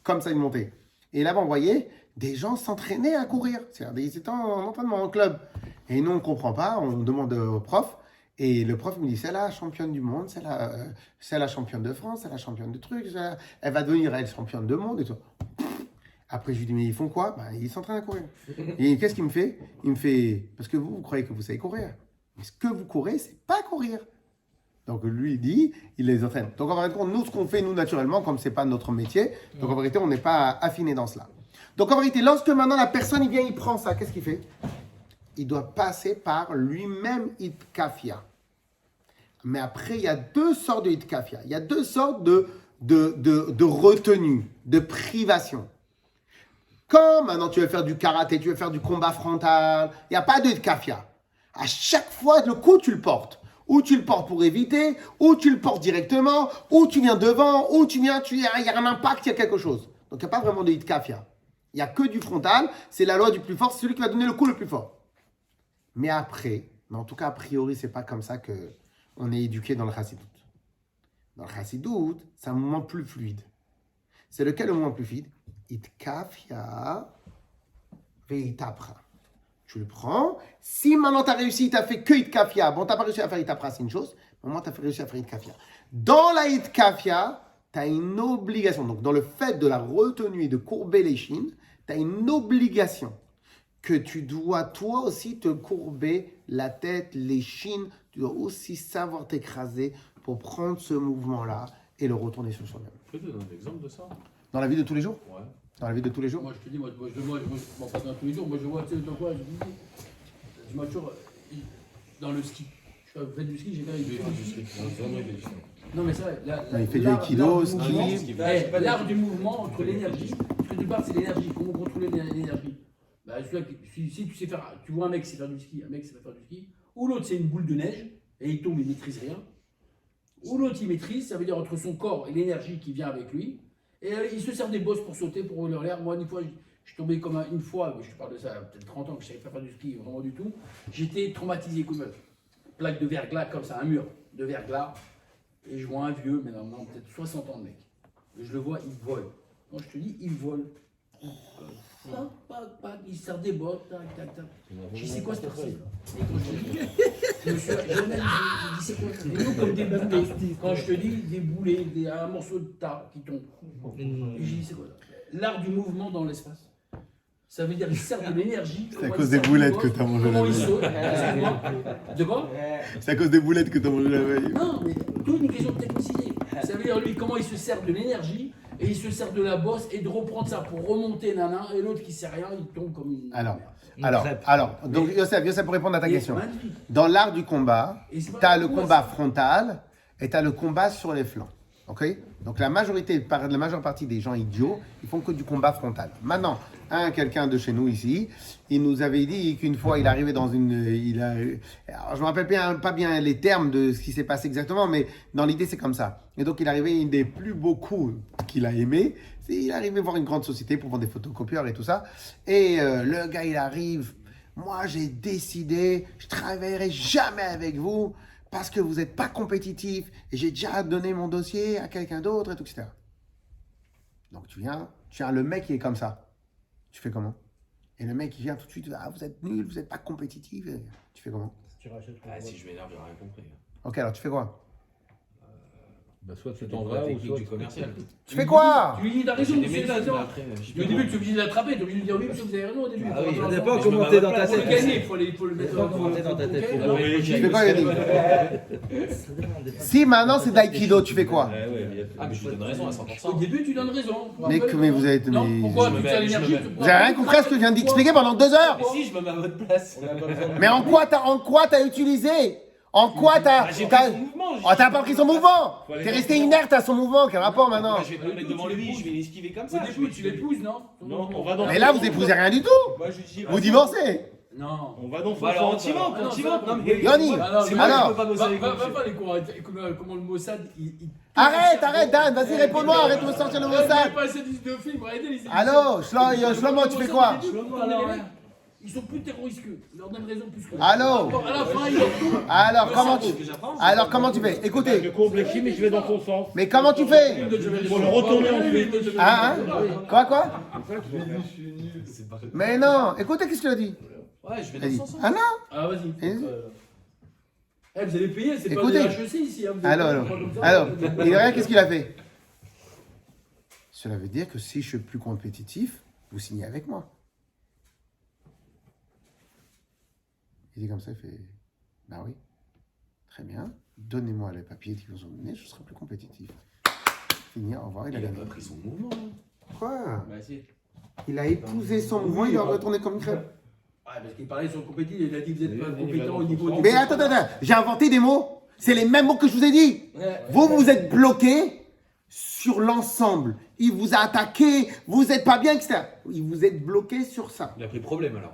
[SPEAKER 1] comme ça, une montée. Et là-bas, on voyait des gens s'entraînaient à courir. C'est-à-dire, ils étaient en entraînement, en club. Et nous, on ne comprend pas. On demande au prof. Et le prof me dit, c'est la championne du monde, c'est la championne de France, c'est la championne de trucs. Elle va devenir, elle, championne de monde et tout. Après, je lui dis, mais ils font quoi? Ils s'entraînent à courir. Et qu'est-ce qu'il me fait? Il me fait, parce que vous croyez que vous savez courir. Mais ce que vous courez, c'est pas courir. Donc lui, il dit, il les entraîne. Donc en vérité, nous, ce qu'on fait, nous, naturellement, comme ce n'est pas notre métier, donc en vérité, on n'est pas affiné dans cela. Donc en vérité, lorsque maintenant la personne, il vient, il prend ça, qu'est-ce qu'il fait? Il doit passer par lui-même Itkafia. Mais après, il y a deux sortes de Itkafia. Il y a deux sortes de retenue, de privation. Quand maintenant tu veux faire du karaté, tu veux faire du combat frontal, il n'y a pas de Itkafia. À chaque fois, le coup, tu le portes. Ou tu le portes pour éviter, ou tu le portes directement, ou tu viens devant, ou il y a un impact, il y a quelque chose. Donc il n'y a pas vraiment de Itkafia. Il n'y a que du frontal, c'est la loi du plus fort, c'est celui qui va donner le coup le plus fort. Mais après, en tout cas a priori, c'est pas comme ça qu'on est éduqué dans le Chassidut. Dans le Chassidut, c'est un mouvement plus fluide. C'est lequel le mouvement plus fluide? Itkafia veitapra. Tu le prends. Si maintenant tu as réussi, tu as fait que Itkafia. Bon, tu n'as pas réussi à faire Itapra, c'est une chose. Maintenant, tu as réussi à faire Itkafia. Dans la Itkafia, tu as une obligation. Donc, dans le fait de la retenue et de courber les chines, tu as une obligation que tu dois toi aussi te courber la tête, les chines. Tu dois aussi savoir t'écraser pour prendre ce mouvement-là et le retourner sur soi-même.
[SPEAKER 4] Tu peux te donner un exemple de ça?
[SPEAKER 1] Dans la vie de tous les jours?
[SPEAKER 4] Ouais.
[SPEAKER 1] Dans la vie de tous les jours?
[SPEAKER 2] Moi, je te dis, moi, pas dans tous les jours, moi, je vois, tu sais, dans quoi, je vois toujours dans le ski. Je fais du ski, j'ai fait du ski. Non, mais ça,
[SPEAKER 1] il fait du aikido, ski.
[SPEAKER 2] L'art du mouvement entre l'énergie. Parce que du part, c'est l'énergie. Comment contrôler l'énergie? Si tu sais faire, tu vois un mec qui sait faire du ski, un mec qui sait faire du ski, ou l'autre, c'est une boule de neige, et il tombe, il ne maîtrise rien. Ou l'autre, il maîtrise, ça veut dire entre son corps et l'énergie qui vient avec lui. Et il se sert des bosses pour sauter, pour rouler en l'air. Moi, une fois, Je suis tombé comme une fois, je te parle de ça, peut-être 30 ans que je ne savais pas faire du ski, vraiment du tout. J'étais traumatisé comme une plaque de verglas, comme ça, un mur de verglas. Et je vois un vieux, mais non, peut-être 60 ans, le mec. Et je le vois, il vole. Quand je te dis, il vole. Pac, pac, pac, il sort des bottes, tac, tac, tac. Je dis, c'est quoi cet artiste? Et quand je te dis, je me suis jamais dit, c'est quoi? Et nous, comme des boulets. Quand je te dis, des boulets, un morceau de tas qui tombe. Et je dis, c'est quoi ça? L'art du mouvement dans l'espace. Ça veut dire qu'il sert de l'énergie.
[SPEAKER 1] C'est à cause des boulettes que t'as mangé la
[SPEAKER 2] Comment il
[SPEAKER 1] veille.
[SPEAKER 2] saute? Excuse-moi. De quoi?
[SPEAKER 1] C'est à cause des boulettes que t'as mangé la veille.
[SPEAKER 2] Non, mais tout une question de technicité. Ça veut dire, lui, comment il se sert de l'énergie et il se sert de la bosse et de reprendre ça pour remonter nana et l'autre qui sait rien, il tombe comme une.
[SPEAKER 1] Alors, donc Yosef, pour répondre à ta
[SPEAKER 2] Il est
[SPEAKER 1] question.
[SPEAKER 2] magnifique.
[SPEAKER 1] Dans l'art du combat,
[SPEAKER 2] Et c'est pas
[SPEAKER 1] t'as le
[SPEAKER 2] pour moi,
[SPEAKER 1] combat
[SPEAKER 2] ça.
[SPEAKER 1] frontal et t'as le combat sur les flancs. Ok? Donc la majeure partie des gens idiots, ils font que du combat frontal. Maintenant, quelqu'un de chez nous ici, il nous avait dit qu'une fois il arrivait dans une, alors je me rappelle pas bien les termes de ce qui s'est passé exactement, mais dans l'idée c'est comme ça. Et donc il arrivait une des plus beaux coups qu'il a aimé, c'est il arrivait voir une grande société pour vendre des photocopieurs et tout ça. Et le gars il arrive, moi j'ai décidé, je travaillerai jamais avec vous. Parce que vous n'êtes pas compétitif et j'ai déjà donné mon dossier à quelqu'un d'autre et tout, etc. Donc tu viens, le mec il est comme ça. Tu fais comment? Et le mec il vient tout de suite, ah vous êtes nul, vous n'êtes pas compétitif. Et tu fais comment?
[SPEAKER 4] Si je m'énerve, j'ai rien compris.
[SPEAKER 1] Ok, alors tu fais quoi?
[SPEAKER 6] Bah, soit tu
[SPEAKER 4] C'est
[SPEAKER 6] t'en
[SPEAKER 4] la
[SPEAKER 6] vas ou
[SPEAKER 4] technique
[SPEAKER 6] soit
[SPEAKER 4] du commercial.
[SPEAKER 1] Tu fais quoi?
[SPEAKER 2] Tu lui dis, t'as raison,
[SPEAKER 4] J'ai des
[SPEAKER 2] monsieur,
[SPEAKER 4] méthodes,
[SPEAKER 2] là-dedans.
[SPEAKER 4] mais après, je sais
[SPEAKER 2] Au
[SPEAKER 4] pas
[SPEAKER 2] début,
[SPEAKER 4] comment.
[SPEAKER 2] tu es obligé de l'attraper, tu es obligé de dire oui, monsieur, vous avez raison au début.
[SPEAKER 3] Ah oui,
[SPEAKER 2] Pour
[SPEAKER 3] ça dépend
[SPEAKER 2] pour
[SPEAKER 3] comment
[SPEAKER 4] je
[SPEAKER 3] t'es
[SPEAKER 4] me
[SPEAKER 3] dans ta
[SPEAKER 2] le
[SPEAKER 3] tête.
[SPEAKER 2] gagner, il faut le mettre
[SPEAKER 3] Faut rentrer dans ta tête, faut
[SPEAKER 2] Ok,
[SPEAKER 3] le
[SPEAKER 1] Tu fais quoi, Yannick? Si maintenant c'est d'aïkido, tu fais quoi?
[SPEAKER 4] Ah, mais je lui donne raison à 100%.
[SPEAKER 2] Au début, tu donnes raison.
[SPEAKER 1] Mais vous êtes.
[SPEAKER 2] Non, pourquoi
[SPEAKER 4] je me
[SPEAKER 2] tu
[SPEAKER 4] mets-
[SPEAKER 2] as
[SPEAKER 4] je
[SPEAKER 2] l'énergie
[SPEAKER 4] me mets-
[SPEAKER 1] Vous avez rien compris à ce que je viens d'expliquer pendant 2 heures?
[SPEAKER 4] Mais si, je me mets à votre place.
[SPEAKER 1] Mais en quoi t'as utilisé? En quoi t'as.
[SPEAKER 4] J'ai pris son mouvement.
[SPEAKER 1] Oh, t'as pas pris son mouvement! T'es resté inerte à son mouvement, quel rapport maintenant?
[SPEAKER 4] Je vais pas le mettre devant lui, je vais l'esquiver comme ça.
[SPEAKER 2] Au début, tu l'épouses, non?
[SPEAKER 6] Non, on va dans
[SPEAKER 1] Mais là, vous épousez rien du tout!
[SPEAKER 5] Moi, je dis.
[SPEAKER 1] Vous divorcez!
[SPEAKER 2] Non.
[SPEAKER 6] On va dans son
[SPEAKER 5] Bah alors,
[SPEAKER 6] sens.
[SPEAKER 5] continue,
[SPEAKER 2] Ah non,
[SPEAKER 5] continue.
[SPEAKER 2] ça va.
[SPEAKER 5] Non, mais.
[SPEAKER 1] Yoni,
[SPEAKER 5] C'est moi qui
[SPEAKER 1] alors,
[SPEAKER 5] peux pas bosser avec
[SPEAKER 2] Va
[SPEAKER 5] vous.
[SPEAKER 2] pas les cours, comment le Mossad, il.
[SPEAKER 1] Arrête, Dan, vas-y, réponds-moi, arrête de me sortir le Mossad!
[SPEAKER 2] Pas ces disques de film, arrêtez les
[SPEAKER 1] Allô, Shlomo, tu fais quoi?
[SPEAKER 2] Ils sont plus terroristes qu'eux. Ils leur donnent raison plus qu'eux.
[SPEAKER 1] Allô?
[SPEAKER 2] À la fin, ils leur tout.
[SPEAKER 1] Alors, comment tu fais?
[SPEAKER 6] Je
[SPEAKER 1] Écoutez,
[SPEAKER 6] courbe les films et je vais dans son sens.
[SPEAKER 1] mais comment tu fais?
[SPEAKER 6] Pour le retourner ensuite.
[SPEAKER 1] Hein? Quoi? Mais non, écoutez, qu'est-ce qu'il a dit?
[SPEAKER 4] Ouais, je vais
[SPEAKER 1] Il a
[SPEAKER 4] dans
[SPEAKER 1] dit,
[SPEAKER 4] son sens.
[SPEAKER 1] ah non?
[SPEAKER 2] Ah, vas-y.
[SPEAKER 1] Vas-y.
[SPEAKER 2] Eh, vous allez payer, c'est pas
[SPEAKER 1] Écoutez.
[SPEAKER 2] de HEC ici. Hein, vous allez
[SPEAKER 1] Alors,
[SPEAKER 2] pas comme ça.
[SPEAKER 1] alors, il regarde, qu'est-ce qu'il a fait? Cela veut dire que si je suis plus compétitif, vous signez avec moi. Il dit comme ça, il fait, bah oui, très bien, donnez-moi les papiers qui vous ont donné, je serai plus compétitif. Fini, au revoir, il a
[SPEAKER 4] Il a
[SPEAKER 1] gagné.
[SPEAKER 4] pas pris son mouvement.
[SPEAKER 1] Quoi?
[SPEAKER 5] Bah, si.
[SPEAKER 1] Il a épousé son mouvement, il a retourné comme une crêpe.
[SPEAKER 2] Ouais, parce qu'il parlait sur le compétitif, il a dit que vous êtes pas compétent au niveau du.
[SPEAKER 1] Mais attends, j'ai inventé des mots. C'est les mêmes mots que je vous ai dit. Vous êtes bloqué sur l'ensemble. Il vous a attaqué, vous n'êtes pas bien, etc. Vous êtes bloqué sur ça.
[SPEAKER 4] Il a pris problème alors.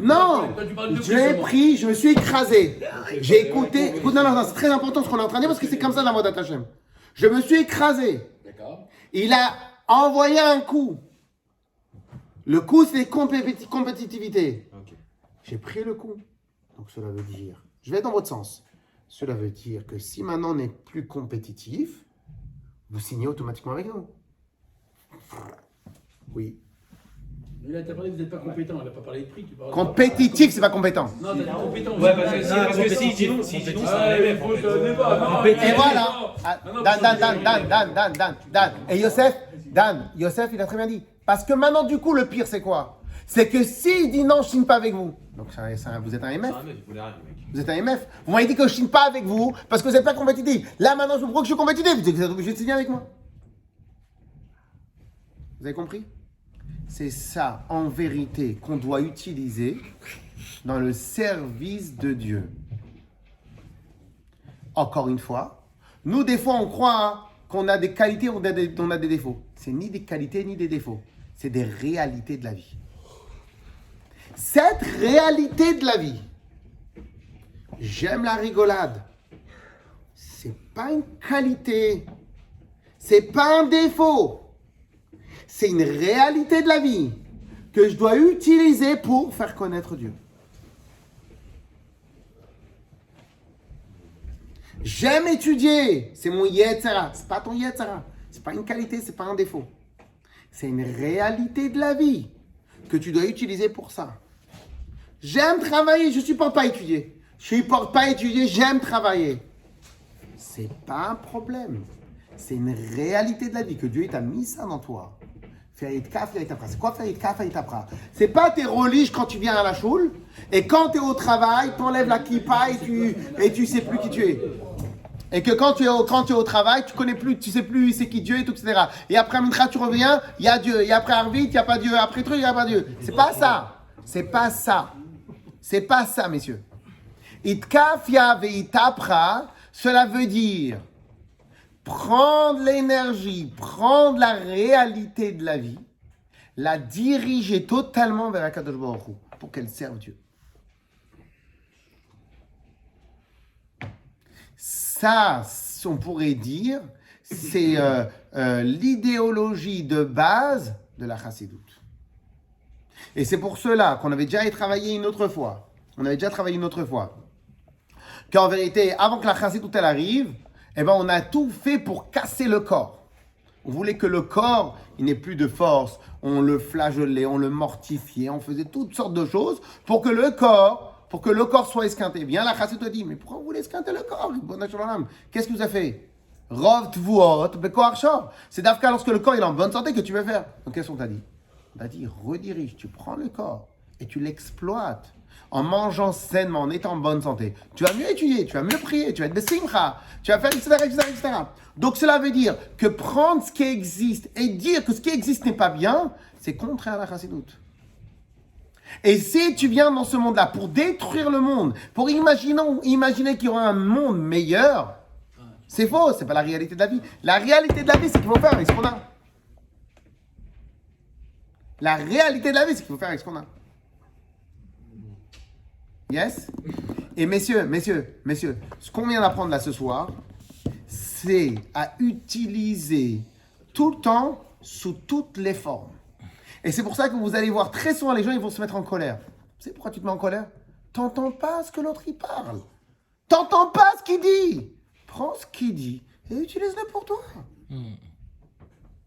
[SPEAKER 1] Non,
[SPEAKER 2] Toi, tu parles de
[SPEAKER 1] je l'ai
[SPEAKER 2] plus,
[SPEAKER 1] pris, je me suis écrasé. J'ai écouté. Écoute, non, c'est très important ce qu'on est en train de dire parce que c'est comme ça la mode Hachem. Je me suis écrasé.
[SPEAKER 2] D'accord.
[SPEAKER 1] Il a envoyé un coup. Le coup, c'est compétitivité.
[SPEAKER 4] Ok.
[SPEAKER 1] J'ai pris le coup. Donc cela veut dire, je vais dans votre sens. Cela veut dire que si maintenant on n'est plus compétitif, vous signez automatiquement avec nous. Oui.
[SPEAKER 2] Il a parlé, vous n'êtes pas compétent, il n'a pas parlé de prix. Tu parles de-
[SPEAKER 1] Compétitif, c'est pas compétent.
[SPEAKER 2] Non, t'as dit compétent.
[SPEAKER 5] Ouais, parce que si,
[SPEAKER 3] compétitif,
[SPEAKER 5] si,
[SPEAKER 3] compétitif.
[SPEAKER 5] c'est
[SPEAKER 2] Ah,
[SPEAKER 5] un
[SPEAKER 2] il
[SPEAKER 5] élève.
[SPEAKER 2] faut un débat. Non,
[SPEAKER 1] Et voilà. Ah,
[SPEAKER 2] non,
[SPEAKER 1] Dan. Et Yosef, il a très bien dit. Parce que maintenant, du coup, le pire, c'est quoi? C'est que s'il dit non, je signe pas avec vous. Donc, vous êtes un MF.
[SPEAKER 4] C'est un mec, il voulait rien, le mec.
[SPEAKER 1] Vous êtes un MF. Vous m'avez dit que je signe pas avec vous parce que vous n'êtes pas compétitif. Là, maintenant, je vous prouve que je suis compétitif. Vous êtes obligé de signer avec moi. Vous avez compris? C'est ça, en vérité, qu'on doit utiliser dans le service de Dieu. Encore une fois, nous, des fois, on croit qu'on a des qualités, on a des défauts. C'est ni des qualités, ni des défauts. C'est des réalités de la vie. Cette réalité de la vie, j'aime la rigolade. C'est pas une qualité. C'est pas un défaut. C'est une réalité de la vie. que je dois utiliser pour faire connaître Dieu. J'aime étudier, c'est mon yetzara. C'est pas ton yetzara. C'est pas une qualité, c'est pas un défaut. C'est une réalité de la vie que tu dois utiliser pour ça. J'aime travailler, je supporte pas étudier. Je supporte pas étudier, j'aime travailler. C'est pas un problème. C'est une réalité de la vie que Dieu t'a mis ça dans toi. C'est quoi c'est pas tes religes quand tu viens à la choule et quand tu es au travail, tu enlèves la kippa et tu sais plus qui tu es. Et que quand tu es au travail, tu connais plus, tu sais plus c'est qui Dieu et tout, etc. Et après Mincha, tu reviens, il y a Dieu. Et après Arvit, il n'y a pas Dieu. Après truc, il n'y a pas Dieu. C'est pas ça. C'est pas ça. C'est pas ça, messieurs. Itkafia veitapra, cela veut dire prendre l'énergie, prendre la réalité de la vie, la diriger totalement vers Akadosh Baruch Hu pour qu'elle serve Dieu. Ça, on pourrait dire, c'est l'idéologie de base de la chassidoute. Et c'est pour cela qu'on avait déjà travaillé une autre fois. Qu'en vérité, avant que la chassidoute elle arrive, eh ben, on a tout fait pour casser le corps. On voulait que le corps, il n'ait plus de force. On le flagellait, on le mortifiait, on faisait toutes sortes de choses pour que le corps soit esquinté. Bien, la chassidoute te dit, mais pourquoi vous voulez esquinter le corps? Qu'est-ce que vous avez fait? Rov tvuot bekoar shor. C'est d'Afka lorsque le corps il est en bonne santé que tu veux faire. Donc qu'est-ce qu'on t'a dit? On t'a dit, redirige, tu prends le corps et tu l'exploites. En mangeant sainement, en étant en bonne santé, tu vas mieux étudier, tu vas mieux prier, tu vas être besimcha, tu vas faire etc. Donc cela veut dire que prendre ce qui existe et dire que ce qui existe n'est pas bien, c'est contraire à la chassidoute. Et si tu viens dans ce monde-là pour détruire le monde, pour imaginer qu'il y aura un monde meilleur, c'est faux, c'est pas la réalité de la vie. La réalité de la vie, c'est qu'il faut faire avec ce qu'on a. La réalité de la vie, c'est qu'il faut faire avec ce qu'on a. Yes? Et messieurs, ce qu'on vient d'apprendre là ce soir, c'est à utiliser tout le temps sous toutes les formes. Et c'est pour ça que vous allez voir très souvent les gens, ils vont se mettre en colère. Tu sais pourquoi tu te mets en colère? T'entends pas ce que l'autre il parle. T'entends pas ce qu'il dit. Prends ce qu'il dit et utilise-le pour toi.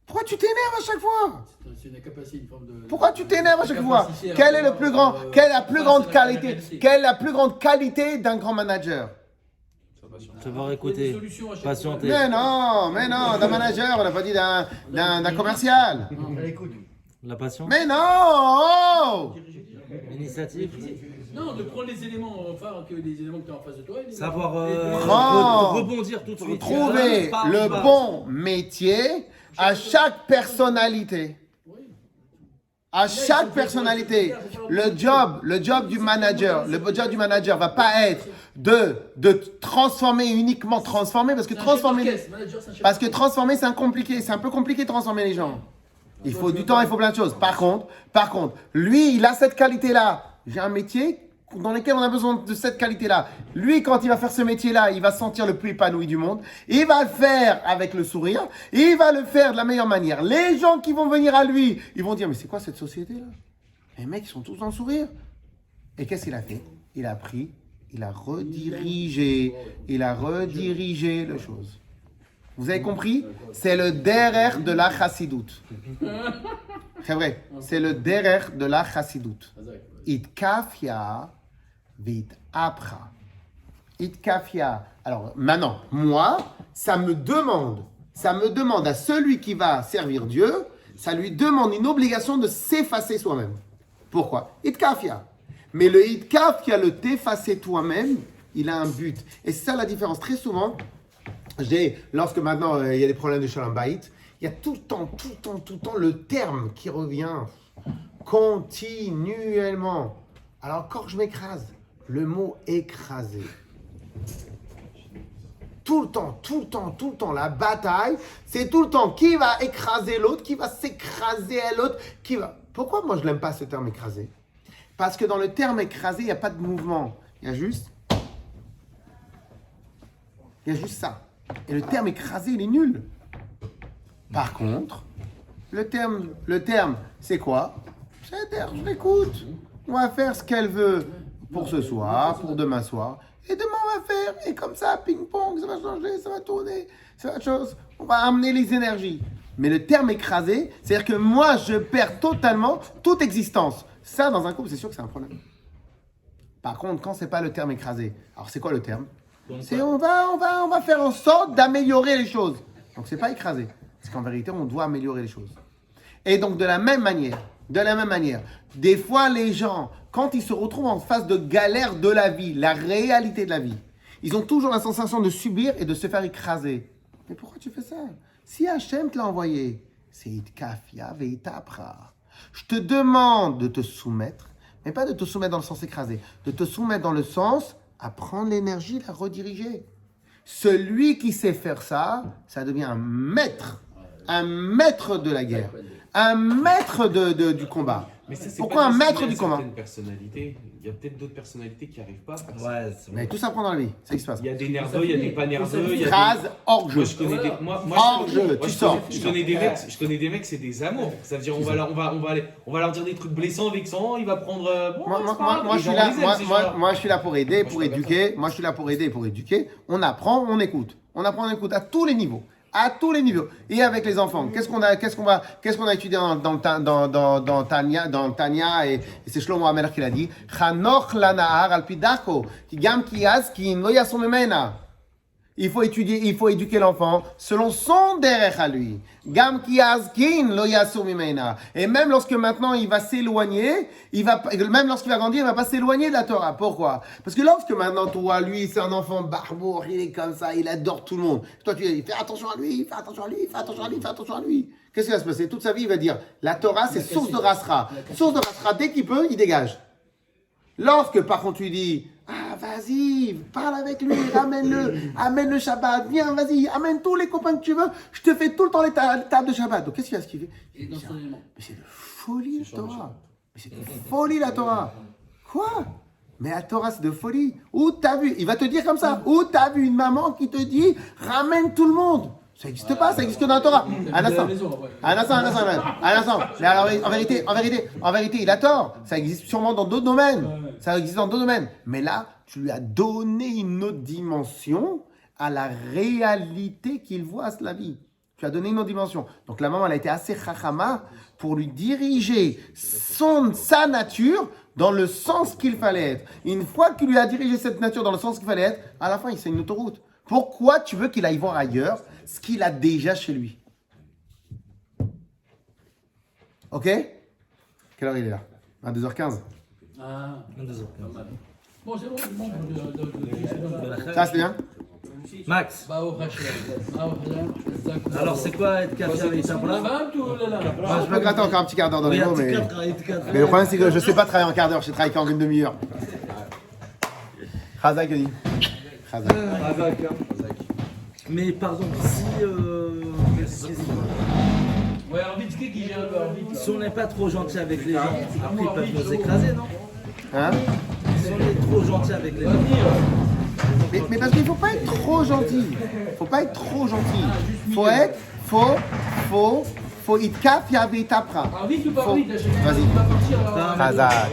[SPEAKER 1] Pourquoi tu t'énerves à chaque fois?
[SPEAKER 2] C'est une capacité, une forme de...
[SPEAKER 1] Pourquoi tu t'énerves à chaque fois? Quelle est la plus grande qualité d'un grand manager?
[SPEAKER 3] Savoir écouter, patienter.
[SPEAKER 1] Mais non, d'un manager, on n'a pas dit d'un commercial.
[SPEAKER 3] La passion.
[SPEAKER 1] Mais non!
[SPEAKER 3] L'initiative.
[SPEAKER 2] Non, de prendre les éléments, enfin, que les éléments que tu as en face de toi.
[SPEAKER 3] Savoir rebondir tout de suite.
[SPEAKER 1] Trouver le bon métier à chaque personnalité. À chaque personnalité. Le job du manager va pas être de uniquement transformer, parce que transformer c'est compliqué, c'est un peu compliqué de transformer les gens. Il faut du temps, il faut plein de choses. Par contre, lui, il a cette qualité-là. J'ai un métier dans lequel on a besoin de cette qualité-là. Lui, quand il va faire ce métier-là, il va se sentir le plus épanoui du monde. Il va le faire avec le sourire. Il va le faire de la meilleure manière. Les gens qui vont venir à lui, ils vont dire, mais c'est quoi cette société-là? Les mecs, ils sont tous dans le sourire. Et qu'est-ce qu'il a fait? Il a pris, il a redirigé les choses. Vous avez compris? C'est le derer de la chassidoute. C'est vrai. C'est le derer de la chassidoute. Itkafia vit apra. Itkafia. Alors maintenant, moi, ça me demande à celui qui va servir Dieu, ça lui demande une obligation de s'effacer soi-même. Pourquoi? Itkafia. Mais le itkafia, le t'effacer toi-même, il a un but. Et c'est ça la différence. Très souvent, lorsque maintenant il y a des problèmes de Shalom Bayit, il y a tout le temps le terme qui revient continuellement. Alors quand je m'écrase, le mot écraser. Tout le temps, la bataille, c'est tout le temps qui va écraser l'autre, qui va s'écraser à l'autre, qui va... Pourquoi moi je n'aime pas ce terme écraser? Parce que dans le terme écraser, il n'y a pas de mouvement. Il y a juste ça. Et le terme écraser, il est nul. Par contre, le terme, c'est quoi? je l'écoute. On va faire ce qu'elle veut pour ce soir, pour demain soir. Et demain, on va faire. Et comme ça, ping-pong, ça va changer, ça va tourner. C'est autre chose. On va amener les énergies. Mais le terme écrasé, c'est-à-dire que moi, je perds totalement toute existence. Ça, dans un couple, c'est sûr que c'est un problème. Par contre, quand c'est pas le terme écrasé, alors c'est quoi le terme? C'est on va faire en sorte d'améliorer les choses. Donc c'est pas écrasé. Parce qu'en vérité, on doit améliorer les choses. Et donc de la même manière, des fois les gens, quand ils se retrouvent en face de galères de la vie, la réalité de la vie, ils ont toujours la sensation de subir et de se faire écraser. Mais pourquoi tu fais ça? Si Hachem te l'a envoyé, c'est Itkafia veitapra. Je te demande de te soumettre, mais pas de te soumettre dans le sens écrasé, de te soumettre dans le sens à prendre l'énergie, la rediriger. Celui qui sait faire ça, ça devient un maître de la guerre, un maître du combat.
[SPEAKER 4] Mais ça, c'est
[SPEAKER 1] Pourquoi
[SPEAKER 4] pas
[SPEAKER 1] un maître
[SPEAKER 4] destiné à
[SPEAKER 1] du combat?
[SPEAKER 4] certaines personnalités. Il y a peut-être d'autres personnalités qui n'arrivent pas à faire ça.
[SPEAKER 3] Ouais, c'est
[SPEAKER 1] Mais
[SPEAKER 3] vrai.
[SPEAKER 1] tout ça prend dans la vie, c'est ce qui se passe.
[SPEAKER 4] Il y a des nerveux, il y a des pas nerveux. Il y a des...
[SPEAKER 1] Phrase hors jeu.
[SPEAKER 4] Moi, je connais des...
[SPEAKER 1] Hors jeu, tu sors.
[SPEAKER 4] Je connais des mecs, c'est des amours. Ça veut dire, on va leur dire des trucs blessants, vexants. Il va prendre. Bon, c'est pas grave.
[SPEAKER 1] Moi,
[SPEAKER 4] Les
[SPEAKER 1] je suis
[SPEAKER 4] gens,
[SPEAKER 1] là,
[SPEAKER 4] on les aime, ces gens-là.
[SPEAKER 1] moi, je suis là pour aider, pour éduquer. Moi, je suis là pour aider, pour éduquer. On apprend, on écoute. On apprend, on écoute à tous les niveaux. À tous les niveaux. Et avec les enfants, qu'est-ce qu'on a étudié dans Tania et c'est Shlomo Amelach qui l'a dit. Chanoch lanahar al pidako, ki gam ki yazkin lo yasom memena. Il faut éduquer l'enfant selon son derech à lui. Gam ki yazkin lo yasom memena. Et même lorsque maintenant il va s'éloigner, même lorsqu'il va grandir, il va pas s'éloigner de la Torah. Pourquoi? Parce que lorsque maintenant toi, lui, c'est un enfant barbour, il est comme ça, il adore tout le monde. Toi, tu dis, fais attention à lui, fais attention à lui, fais attention à lui, fais attention à lui. Qu'est-ce qui va se passer? Toute sa vie, il va dire, la Torah, c'est source de rasra. Source de rasra, dès qu'il peut, il dégage. Lorsque, par contre, tu dis, ah, vas-y, parle avec lui, amène le Shabbat, viens, vas-y, amène tous les copains que tu veux, je te fais tout le temps les tables de Shabbat. Donc, qu'est-ce qu'il va se kiffer?
[SPEAKER 2] Et dans son élément.
[SPEAKER 1] Mais c'est de folie, la Torah. Mais c'est de folie, la Torah. Quoi? Mais la Torah, c'est de folie. Où t'as vu? Il va te dire comme ça. Où t'as vu une maman qui te dit, ramène tout le monde? Ça n'existe pas, ça existe que dans la Torah. Un instant. Mais alors, en vérité, il a tort. Ça existe sûrement dans d'autres domaines. Ça existe dans d'autres domaines. Mais là, tu lui as donné une autre dimension à la réalité qu'il voit à la vie. Tu as donné une autre dimension. Donc la maman, elle a été assez chachama pour lui diriger sa nature dans le sens qu'il fallait être. Une fois qu'il lui a dirigé cette nature dans le sens qu'il fallait être, à la fin, c'est une autoroute. Pourquoi tu veux qu'il aille voir ailleurs ce qu'il a déjà chez lui? Ok? Quelle heure il est là? À 2h15.
[SPEAKER 2] Ah,
[SPEAKER 3] Un, deux autres.
[SPEAKER 2] pas mal. Bon, c'est bon.
[SPEAKER 1] Ça, c'est bien?
[SPEAKER 3] Max,
[SPEAKER 2] Bah, au Hashem.
[SPEAKER 3] alors c'est quoi être kafia avec ta brave?
[SPEAKER 1] Je peux gratter encore un petit quart d'heure dans les mots, mais le problème, c'est que je ne sais pas travailler en quart d'heure, je sais travailler qu'en une demi-heure. Chazak, dit. Chazak.
[SPEAKER 3] Mais pardon,
[SPEAKER 2] Ouais, Arvitz, qui gère le Arvitz?
[SPEAKER 3] si on n'est pas trop gentil avec les gens, après ils peuvent nous écraser, non?
[SPEAKER 1] Hein?
[SPEAKER 3] Si on est trop gentil avec les gens.
[SPEAKER 1] Mais parce qu'il ne faut pas être trop gentil. Faut pas être trop gentil. Faut itkaf yavi tapra.
[SPEAKER 2] Arvitz ou pas
[SPEAKER 1] Faut-
[SPEAKER 2] Arvitz?
[SPEAKER 1] Vas-y.
[SPEAKER 2] Il va partir.
[SPEAKER 1] Chazak.